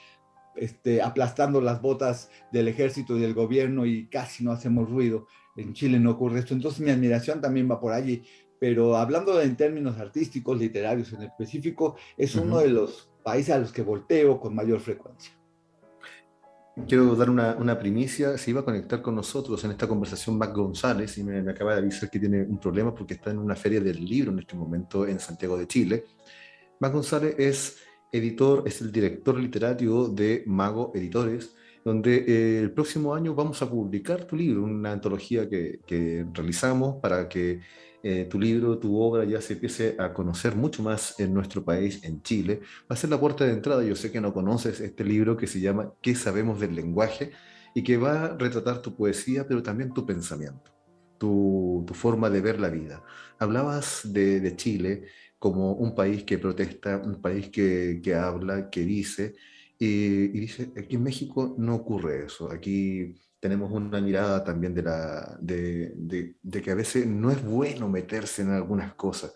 aplastando las botas del ejército y del gobierno y casi no hacemos ruido. En Chile no ocurre esto, entonces mi admiración también va por allí. Pero hablando en términos artísticos, literarios en específico, es uno Ujú. de los países a los que volteo con mayor frecuencia. quiero dar una primicia. Se iba a conectar con nosotros en esta conversación Mac González y me acaba de avisar que tiene un problema porque está en una feria del libro en este momento en Santiago de Chile. Mac González es editor, es el director literario de Mago Editores, donde el próximo año vamos a publicar tu libro, una antología que realizamos para que tu libro, tu obra ya se empiece a conocer mucho más en nuestro país, en Chile. Va a ser la puerta de entrada. Yo sé que no conoces este libro que se llama ¿Qué sabemos del lenguaje? Y que va a retratar tu poesía, pero también tu pensamiento, tu forma de ver la vida. Hablabas de Chile como un país que protesta, un país que habla, que dice, y dice, aquí en México no ocurre eso. Aquí tenemos una mirada también de que a veces no es bueno meterse en algunas cosas.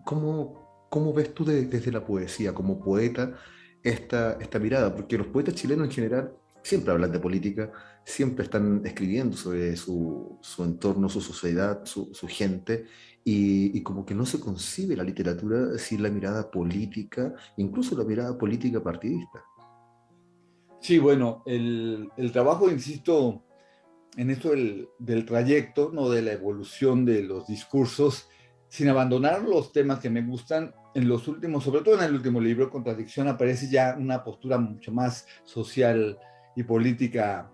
¿Cómo ves tú desde la poesía, como poeta, esta mirada? Porque los poetas chilenos en general siempre hablan de política, siempre están escribiendo sobre su entorno, su sociedad, su gente, y como que no se concibe la literatura sin la mirada política, incluso la mirada política partidista. Sí, bueno, el trabajo, insisto, en esto del trayecto, ¿no? De la evolución de los discursos, sin abandonar los temas que me gustan, en los últimos, sobre todo en el último libro, Contradicción, aparece ya una postura mucho más social y política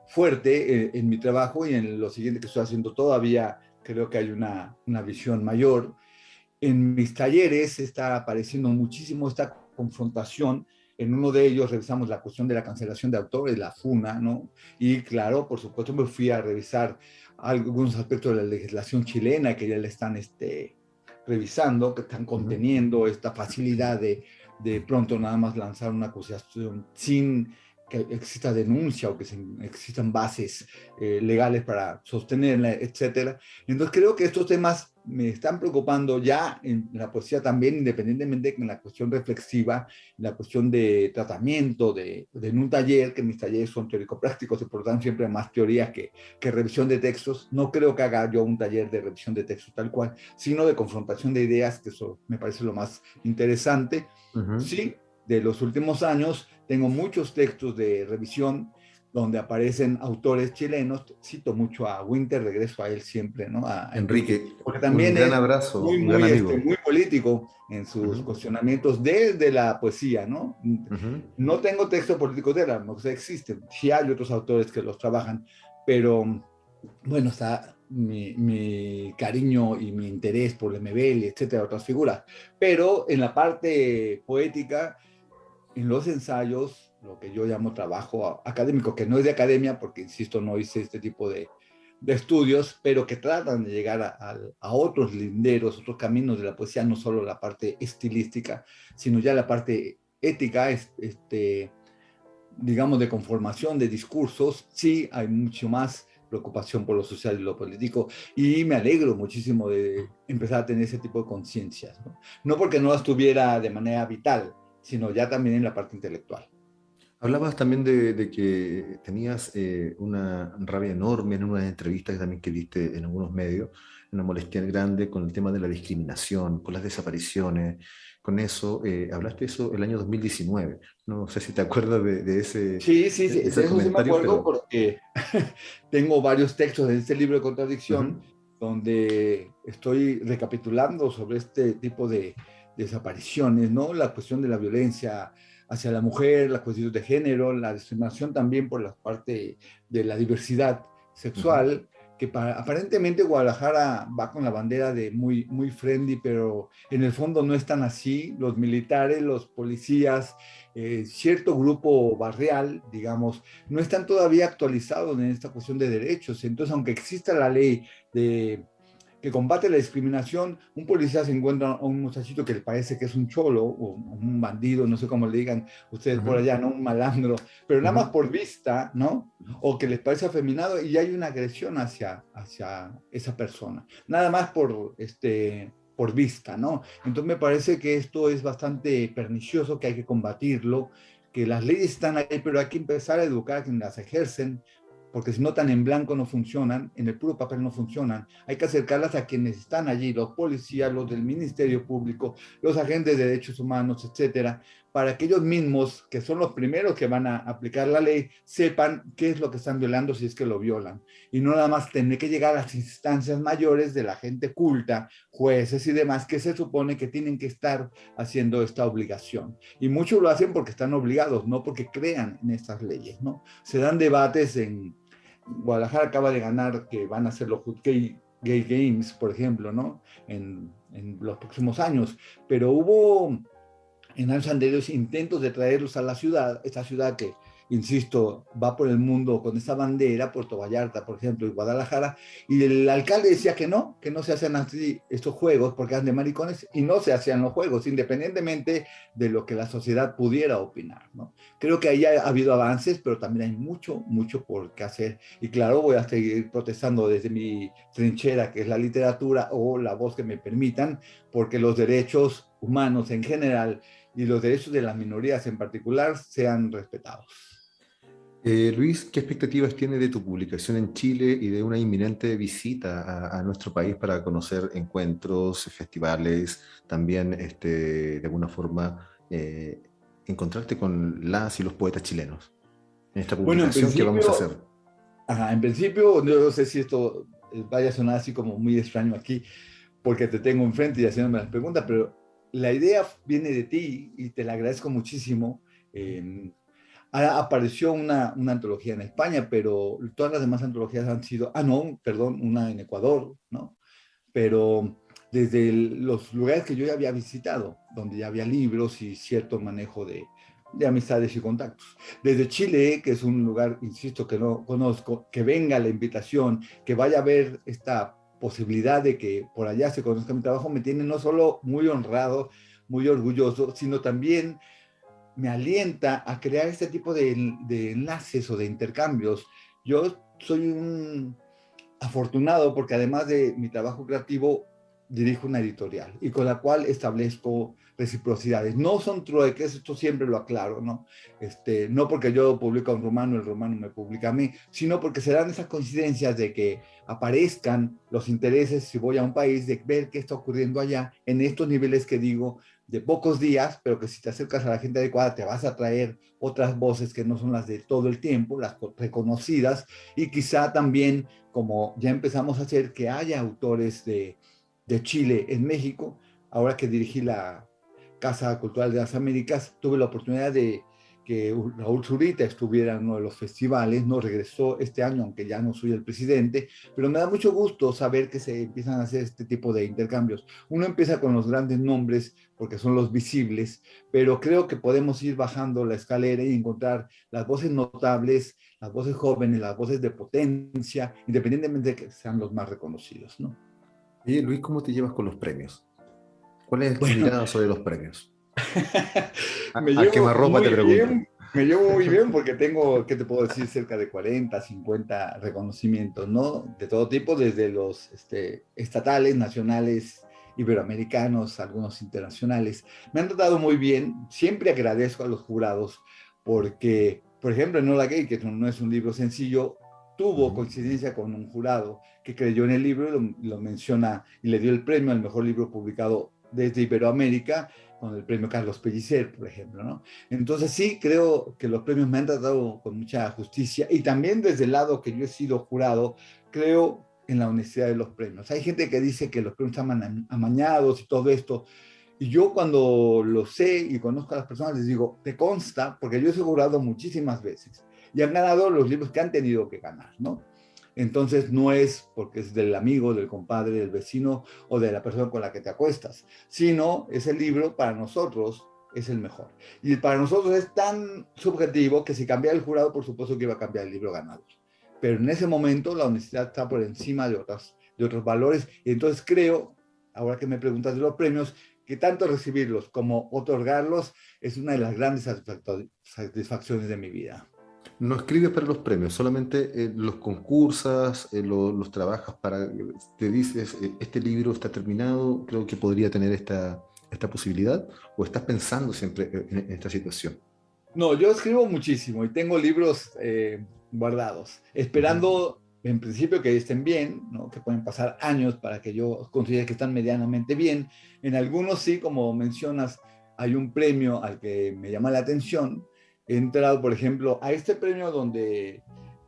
fuerte en mi trabajo, y en lo siguiente que estoy haciendo todavía creo que hay una visión mayor. En mis talleres está apareciendo muchísimo esta confrontación. En uno de ellos revisamos la cuestión de la cancelación de autores, la FUNA, ¿no? Y claro, por supuesto, me fui a revisar algunos aspectos de la legislación chilena que ya le están revisando, que están conteniendo esta facilidad de pronto nada más lanzar una acusación sin que exista denuncia o que existan bases legales para sostenerla, etcétera. Entonces creo que estos temas me están preocupando ya en la poesía también, independientemente de la cuestión reflexiva, la cuestión de tratamiento, en un taller, que mis talleres son teórico-prácticos y por lo tanto siempre hay más teoría que revisión de textos. No creo que haga yo un taller de revisión de textos tal cual, sino de confrontación de ideas, que eso me parece lo más interesante. Ujú. Sí, de los últimos años tengo muchos textos de revisión donde aparecen autores chilenos. Cito mucho a Winter, regreso a él siempre, ¿no? A Enrique, Enrique, porque un también gran es abrazo, muy, un gran amigo. muy político en sus Ujú, cuestionamientos desde la poesía, ¿no? ujú. No tengo textos políticos de él, no sé, existen, sí hay otros autores que los trabajan, pero bueno, está mi cariño y mi interés por Lemebel, etcétera, otras figuras. Pero en la parte poética, en los ensayos, lo que yo llamo trabajo académico, que no es de academia, porque insisto, no hice este tipo de estudios, pero que tratan de llegar a otros linderos, otros caminos de la poesía, no solo la parte estilística, sino ya la parte ética, digamos, de conformación de discursos. Sí hay mucho más preocupación por lo social y lo político, y me alegro muchísimo de empezar a tener ese tipo de conciencias, ¿no? No porque no las tuviera de manera vital, sino ya también en la parte intelectual. Hablabas también de que tenías una rabia enorme en una entrevista que también que diste en algunos medios, una molestia grande con el tema de la discriminación, con las desapariciones, con eso. Hablaste de eso el año 2019. No sé si te acuerdas Sí, sí, sí, de de ese eso sí me comentario, acuerdo pero... porque tengo varios textos en este libro de contradicción Ujú, donde estoy recapitulando sobre este tipo de desapariciones, ¿no? La cuestión de la violencia hacia la mujer, la cuestión de género, la discriminación también por la parte de la diversidad ujú. sexual, que aparentemente Guadalajara va con la bandera de muy, muy friendly, pero en el fondo no es tan así. Los militares, los policías, cierto grupo barrial, digamos, no están todavía actualizados en esta cuestión de derechos. Entonces, aunque exista la ley de, que combate la discriminación, un policía se encuentra a un muchachito que le parece que es un cholo o un bandido, no sé cómo le digan ustedes por Ujú, allá, ¿no? Un malandro, pero nada más ujú. por vista, ¿no? O que les parece afeminado y hay una agresión hacia esa persona, nada más por vista, ¿no? Entonces me parece que esto es bastante pernicioso, que hay que combatirlo, que las leyes están ahí, pero hay que empezar a educar a quienes las ejercen, porque si no tan en blanco no funcionan, en el puro papel no funcionan. Hay que acercarlas a quienes están allí, los policías, los del Ministerio Público, los agentes de derechos humanos, etcétera, para que ellos mismos, que son los primeros que van a aplicar la ley, sepan qué es lo que están violando si es que lo violan. Y no nada más tener que llegar a las instancias mayores de la gente culta, jueces y demás, que se supone que tienen que estar haciendo esta obligación. Y muchos lo hacen porque están obligados, no porque crean en estas leyes, ¿no? Se dan debates en Guadalajara, acaba de ganar que van a ser los Gay Games, por ejemplo, ¿no? En los próximos años, pero hubo en años anteriores intentos de traerlos a la ciudad, esta ciudad que, insisto, va por el mundo con esta bandera, Puerto Vallarta, por ejemplo, y Guadalajara, y el alcalde decía que no se hacían así estos juegos porque eran de maricones, y no se hacían los juegos, independientemente de lo que la sociedad pudiera opinar, ¿no? Creo que ahí ha habido avances, pero también hay mucho, mucho por qué hacer, y claro, voy a seguir protestando desde mi trinchera, que es la literatura, o la voz que me permitan, porque los derechos humanos en general y los derechos de las minorías en particular sean respetados. Luis, ¿qué expectativas tiene de tu publicación en Chile y de una inminente visita a nuestro país para conocer encuentros, festivales, también de alguna forma encontrarte con las y los poetas chilenos en esta publicación que vamos a hacer? En principio, no sé si esto vaya a sonar así como muy extraño aquí, porque te tengo enfrente y haciéndome las preguntas, pero la idea viene de ti y te la agradezco muchísimo. Apareció una antología en España, pero todas las demás antologías han sido, una en Ecuador, ¿no? Pero desde los lugares que yo ya había visitado, donde ya había libros y cierto manejo de amistades y contactos. Desde Chile, que es un lugar, insisto, que no conozco, que venga la invitación, que vaya a ver esta posibilidad de que por allá se conozca mi trabajo, me tiene no solo muy honrado, muy orgulloso, sino también me alienta a crear este tipo de enlaces o de intercambios. Yo soy un afortunado porque además de mi trabajo creativo, dirijo una editorial y con la cual establezco reciprocidades. No son trueques, esto siempre lo aclaro, ¿no? No porque yo publico a un romano, el romano me publica a mí, sino porque se dan esas coincidencias de que aparezcan los intereses si voy a un país, de ver qué está ocurriendo allá en estos niveles que digo, de pocos días, pero que si te acercas a la gente adecuada te vas a traer otras voces que no son las de todo el tiempo, las reconocidas, y quizá también, como ya empezamos a hacer, que haya autores de Chile en México. Ahora que dirigí la Casa Cultural de las Américas, tuve la oportunidad de que Raúl Zurita estuviera en uno de los festivales, no regresó este año, aunque ya no soy el presidente, pero me da mucho gusto saber que se empiezan a hacer este tipo de intercambios. Uno empieza con los grandes nombres, porque son los visibles, pero creo que podemos ir bajando la escalera y encontrar las voces notables, las voces jóvenes, las voces de potencia, independientemente de que sean los más reconocidos, ¿no? Y Luis, ¿cómo te llevas con los premios? ¿Cuál es tu mirada sobre los premios? A quemarropa te pregunto. Me llevo muy bien porque tengo, ¿qué te puedo decir? Cerca de 40, 50 reconocimientos, ¿no? De todo tipo, desde los estatales, nacionales, iberoamericanos, algunos internacionales. Me han tratado muy bien. Siempre agradezco a los jurados porque, por ejemplo, Enola Gay, que no es un libro sencillo, tuvo coincidencia con un jurado que creyó en el libro y lo menciona y le dio el premio al mejor libro publicado desde Iberoamérica, con el premio Carlos Pellicer, por ejemplo, ¿no? Entonces sí, creo que los premios me han tratado con mucha justicia, y también desde el lado que yo he sido jurado, creo en la honestidad de los premios. Hay gente que dice que los premios están amañados y todo esto, y yo cuando lo sé y conozco a las personas les digo, ¿te consta? Porque yo he jurado muchísimas veces y han ganado los libros que han tenido que ganar, ¿no? Entonces no es porque es del amigo, del compadre, del vecino o de la persona con la que te acuestas, sino ese libro para nosotros es el mejor. Y para nosotros es tan subjetivo que si cambia el jurado, por supuesto que iba a cambiar el libro ganador. Pero en ese momento la honestidad está por encima de otros valores. Y entonces creo, ahora que me preguntas de los premios, que tanto recibirlos como otorgarlos es una de las grandes satisfacciones de mi vida. No escribes para los premios, solamente los concursas, los trabajas para, te dices, este libro está terminado, creo que podría tener esta posibilidad, o estás pensando siempre en esta situación. No, yo escribo muchísimo y tengo libros guardados, esperando en principio que estén bien, ¿no? Que pueden pasar años para que yo considere que están medianamente bien. En algunos sí, como mencionas, hay un premio al que me llama la atención. He entrado, por ejemplo, a este premio donde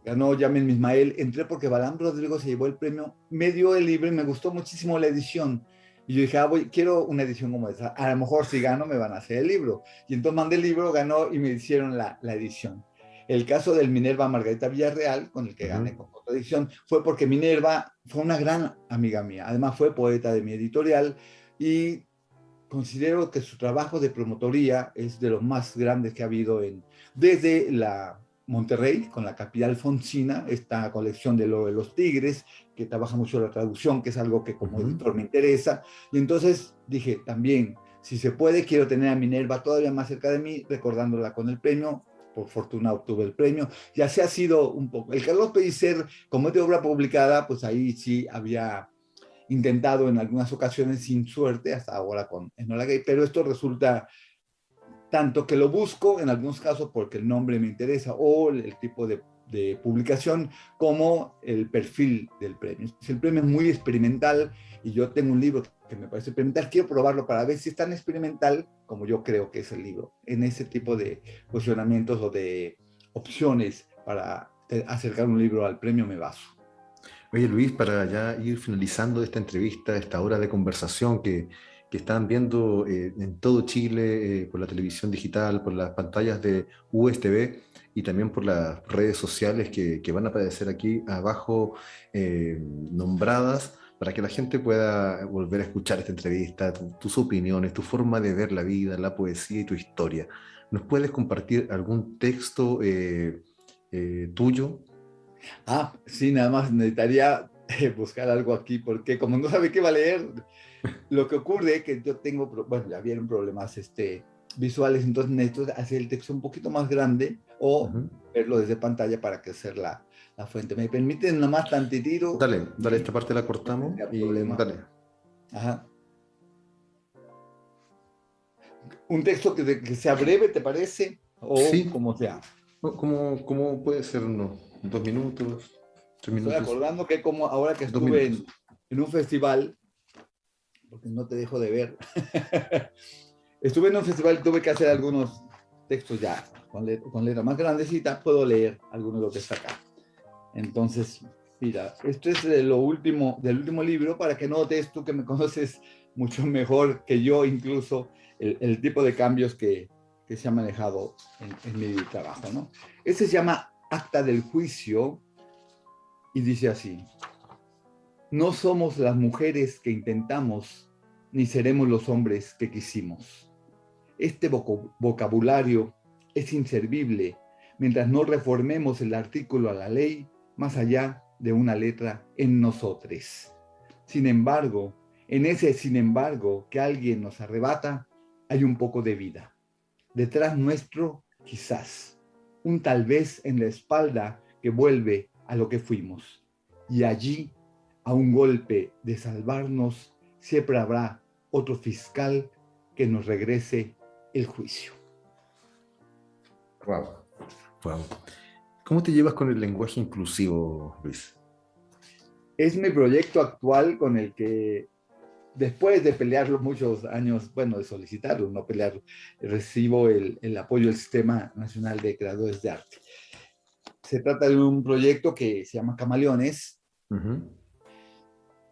ganó Yamen Ismael, entré porque Balán Rodrigo se llevó el premio, me dio el libro y me gustó muchísimo la edición. Y yo dije, quiero una edición como esa. A lo mejor si gano me van a hacer el libro. Y entonces mandé el libro, ganó y me hicieron la edición. El caso del Minerva Margarita Villarreal, con el que gané con otra edición, fue porque Minerva fue una gran amiga mía. Además fue poeta de mi editorial y considero que su trabajo de promotoría es de los más grandes que ha habido desde la Monterrey, con la Capilla Alfonsina, esta colección de los Tigres, que trabaja mucho la traducción, que es algo que como editor me interesa. Y entonces dije, también, si se puede, quiero tener a Minerva todavía más cerca de mí, recordándola con el premio. Por fortuna obtuve el premio. Y así ha sido un poco. El Carlos Pellicer, como es de obra publicada, pues ahí sí había intentado en algunas ocasiones sin suerte, hasta ahora con Enola Gay, pero esto resulta tanto que lo busco en algunos casos porque el nombre me interesa o el tipo de publicación, como el perfil del premio. El premio es muy experimental y yo tengo un libro que me parece experimental, quiero probarlo para ver si es tan experimental como yo creo que es el libro. En ese tipo de cuestionamientos o de opciones para acercar un libro al premio me baso. Oye, Luis, para ya ir finalizando esta entrevista, esta hora de conversación que están viendo en todo Chile, por la televisión digital, por las pantallas de USTV y también por las redes sociales que van a aparecer aquí abajo nombradas, para que la gente pueda volver a escuchar esta entrevista, tus opiniones, tu forma de ver la vida, la poesía y tu historia. ¿Nos puedes compartir algún texto tuyo? Sí, nada más necesitaría buscar algo aquí, porque como no sabe qué va a leer, lo que ocurre es que yo tengo, bueno, ya vieron problemas visuales, entonces necesito hacer el texto un poquito más grande o verlo desde pantalla para que sea la fuente. ¿Me permiten nada más tantitito? Dale, esta parte la cortamos y dale. Ajá. Un texto que sea breve, ¿te parece? O sí, como sea. ¿Cómo puede ser unos 2 minutos, 3 minutos? Estoy acordando que como ahora que estuve en un festival, porque no te dejo de ver, estuve en un festival y tuve que hacer algunos textos ya con letra más grandecita, puedo leer alguno de lo que está acá. Entonces, mira, esto es del último libro, para que notes tú que me conoces mucho mejor que yo, incluso el tipo de cambios que se ha manejado en mi trabajo, ¿no? Este se llama Acta del Juicio y dice así: no somos las mujeres que intentamos, ni seremos los hombres que quisimos. Este vocabulario es inservible mientras no reformemos el artículo a la ley más allá de una letra en nosotros. Sin embargo, en ese sin embargo que alguien nos arrebata, hay un poco de vida. Detrás nuestro, quizás, un tal vez en la espalda que vuelve a lo que fuimos. Y allí, a un golpe de salvarnos, siempre habrá otro fiscal que nos regrese el juicio. Wow. ¿Cómo te llevas con el lenguaje inclusivo, Luis? Es mi proyecto actual con el que, después de pelearlo muchos años, bueno, de solicitarlo, no pelearlo, recibo el apoyo del Sistema Nacional de Creadores de Arte. Se trata de un proyecto que se llama Camaleones,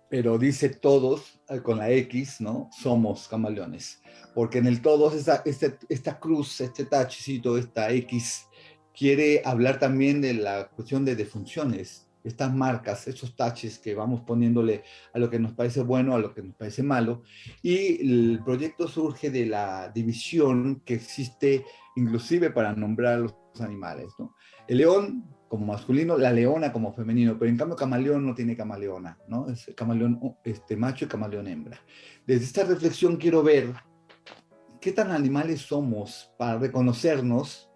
pero dice todos, con la X, ¿no? Somos camaleones. Porque en el todos, esta cruz, este tachecito, esta X, quiere hablar también de la cuestión de defunciones, estas marcas, estos taches que vamos poniéndole a lo que nos parece bueno, a lo que nos parece malo. Y el proyecto surge de la división que existe inclusive para nombrar a los animales, ¿no? El león como masculino, la leona como femenino, pero en cambio camaleón no tiene camaleona, ¿no? Es camaleón macho y camaleón hembra. Desde esta reflexión quiero ver qué tan animales somos para reconocernos,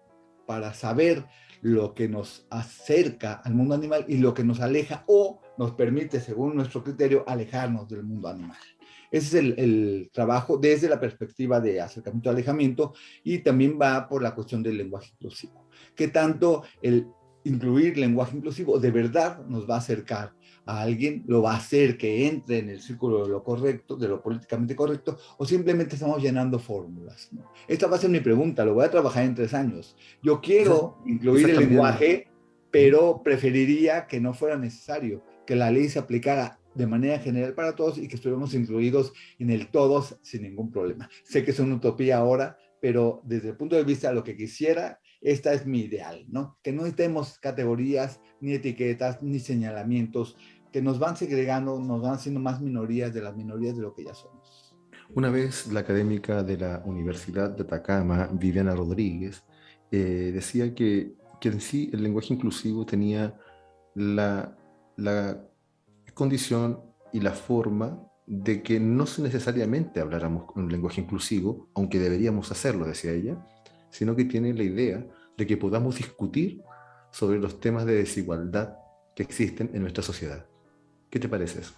para saber lo que nos acerca al mundo animal y lo que nos aleja o nos permite, según nuestro criterio, alejarnos del mundo animal. Ese es el trabajo desde la perspectiva de acercamiento-alejamiento, y también va por la cuestión del lenguaje inclusivo. ¿Qué tanto el incluir lenguaje inclusivo de verdad nos va a acercar a alguien, lo va a hacer que entre en el círculo de lo correcto, de lo políticamente correcto, o simplemente estamos llenando fórmulas, ¿no? Esta va a ser mi pregunta, lo voy a trabajar en 3 años. Yo quiero incluir el también. lenguaje, pero preferiría que no fuera necesario, que la ley se aplicara de manera general para todos y que estuviéramos incluidos en el todos sin ningún problema. Sé que es una utopía ahora, pero desde el punto de vista de lo que quisiera, esta es mi ideal, ¿no? Que no necesitemos categorías, ni etiquetas, ni señalamientos, que nos van segregando, nos van haciendo más minorías de las minorías de lo que ya somos. Una vez la académica de la Universidad de Atacama, Viviana Rodríguez, decía que en sí el lenguaje inclusivo tenía la condición y la forma de que no necesariamente habláramos con un lenguaje inclusivo, aunque deberíamos hacerlo, decía ella, sino que tiene la idea de que podamos discutir sobre los temas de desigualdad que existen en nuestra sociedad. ¿Qué te parece eso?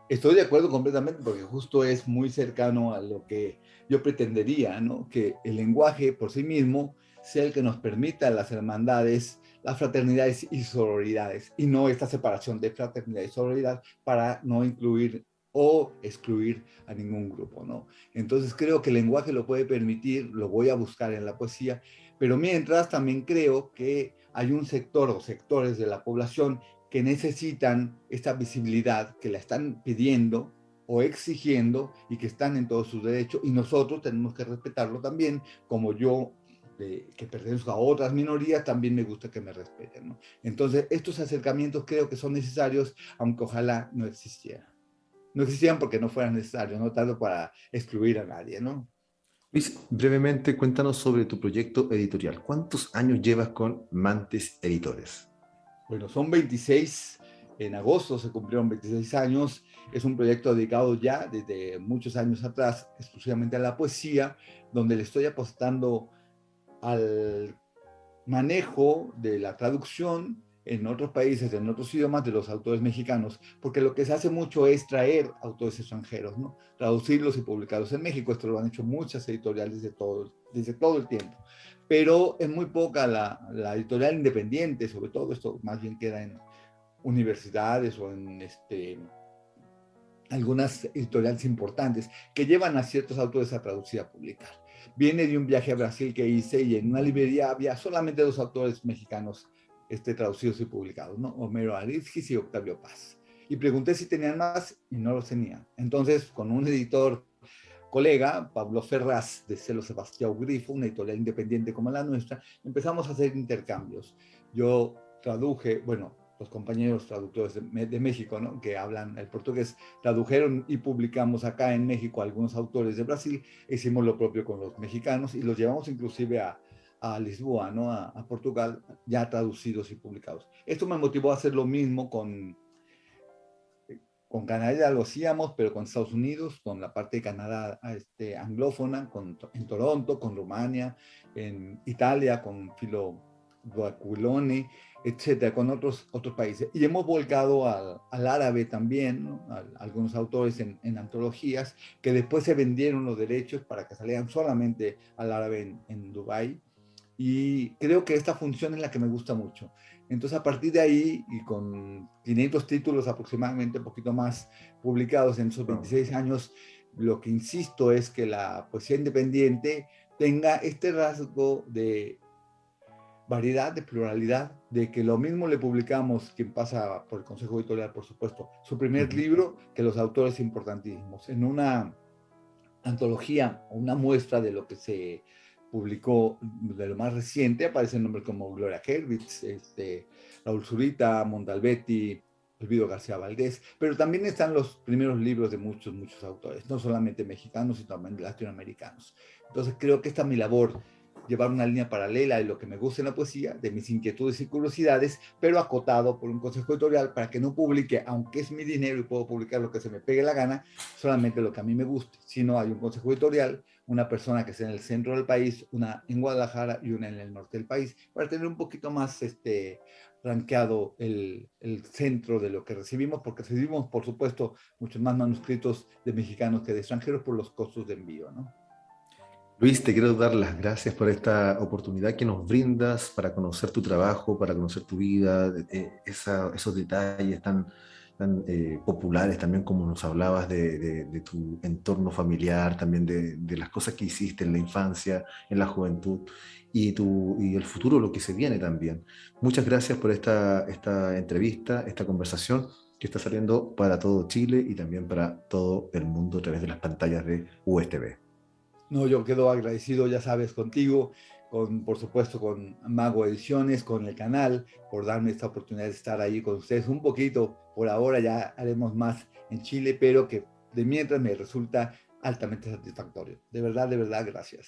Estoy de acuerdo completamente porque justo es muy cercano a lo que yo pretendería, ¿no? Que el lenguaje por sí mismo sea el que nos permita las hermandades, las fraternidades y sororidades, y no esta separación de fraternidad y sororidad para no incluir o excluir a ningún grupo, ¿no? Entonces creo que el lenguaje lo puede permitir, lo voy a buscar en la poesía, pero mientras también creo que hay un sector o sectores de la población que necesitan esta visibilidad, que la están pidiendo o exigiendo y que están en todos sus derechos, y nosotros tenemos que respetarlo también, como yo, que pertenezco a otras minorías, también me gusta que me respeten, ¿no? Entonces, estos acercamientos creo que son necesarios, aunque ojalá no existieran. No existían porque no fueran necesarios, no tanto para excluir a nadie, ¿no? Luis, brevemente cuéntanos sobre tu proyecto editorial. ¿Cuántos años llevas con Mantis Editores? Bueno, son 26, en agosto se cumplieron 26 años, es un proyecto dedicado ya desde muchos años atrás exclusivamente a la poesía, donde le estoy apostando al manejo de la traducción en otros países, en otros idiomas de los autores mexicanos, porque lo que se hace mucho es traer autores extranjeros, ¿no? Traducirlos y publicarlos en México. Esto lo han hecho muchas editoriales desde todo el tiempo, pero es muy poca la editorial independiente, sobre todo esto más bien queda en universidades o en algunas editoriales importantes que llevan a ciertos autores a traducir y a publicar. Viene de un viaje a Brasil que hice y en una librería había solamente 2 autores mexicanos traducidos y publicados, ¿no? Homero Arizquis y Octavio Paz. Y pregunté si tenían más y no los tenían. Entonces, con un editor colega, Pablo Ferraz, de Celo Sebastián Grifo, una editorial independiente como la nuestra, empezamos a hacer intercambios. Yo traduje, bueno, los compañeros traductores de México, ¿no?, que hablan el portugués, tradujeron y publicamos acá en México a algunos autores de Brasil, hicimos lo propio con los mexicanos y los llevamos inclusive a Lisboa, ¿no?, a Portugal, ya traducidos y publicados. Esto me motivó a hacer lo mismo con Canadá, ya lo hacíamos, pero con Estados Unidos, con la parte de Canadá anglófona, en Toronto, con Rumania, en Italia, con Filo Guaculoni, etcétera, con otros países. Y hemos volcado al árabe también, ¿no?, a algunos autores en antologías, que después se vendieron los derechos para que salieran solamente al árabe en Dubái. Y creo que esta función es la que me gusta mucho. Entonces, a partir de ahí, y con 500 títulos aproximadamente, un poquito más, publicados en esos 26 años, lo que insisto es que la poesía independiente tenga este rasgo de variedad, de pluralidad, de que lo mismo le publicamos, quien pasa por el Consejo Editorial, por supuesto, su primer libro, que los autores importantísimos. En una antología o una muestra de lo que se publicó de lo más reciente, aparecen nombres como Gloria Herwitz, Raúl Zurita, Montalbetti, Elvido García Valdés, pero también están los primeros libros de muchos autores, no solamente mexicanos, sino también latinoamericanos. Entonces creo que esta es mi labor, llevar una línea paralela de lo que me gusta en la poesía, de mis inquietudes y curiosidades, pero acotado por un consejo editorial para que no publique, aunque es mi dinero y puedo publicar lo que se me pegue la gana, solamente lo que a mí me guste, sino hay un consejo editorial, una persona que esté en el centro del país, una en Guadalajara y una en el norte del país, para tener un poquito más rankeado el centro de lo que recibimos, porque recibimos, por supuesto, muchos más manuscritos de mexicanos que de extranjeros por los costos de envío, ¿no? Luis, te quiero dar las gracias por esta oportunidad que nos brindas para conocer tu trabajo, para conocer tu vida, esos detalles tan populares también como nos hablabas de tu entorno familiar, también de las cosas que hiciste en la infancia, en la juventud y el futuro, lo que se viene también. Muchas gracias por esta entrevista, esta conversación que está saliendo para todo Chile y también para todo el mundo a través de las pantallas de USTV. No, yo quedo agradecido, ya sabes, contigo, por supuesto con Mago Ediciones, con el canal, por darme esta oportunidad de estar ahí con ustedes un poquito. Por ahora ya haremos más en Chile, pero que de mientras me resulta altamente satisfactorio. De verdad, gracias.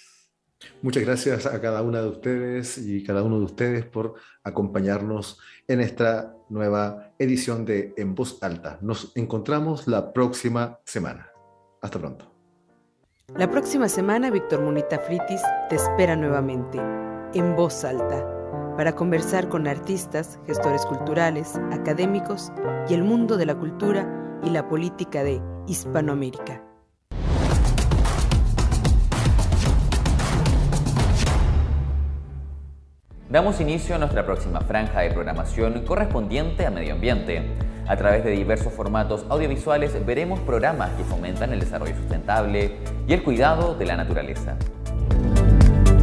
Muchas gracias a cada una de ustedes y cada uno de ustedes por acompañarnos en esta nueva edición de En Voz Alta. Nos encontramos la próxima semana. Hasta pronto. La próxima semana, Víctor Munita Fritis te espera nuevamente, en Voz Alta, para conversar con artistas, gestores culturales, académicos y el mundo de la cultura y la política de Hispanoamérica. Damos inicio a nuestra próxima franja de programación correspondiente a medio ambiente. A través de diversos formatos audiovisuales veremos programas que fomentan el desarrollo sustentable y el cuidado de la naturaleza.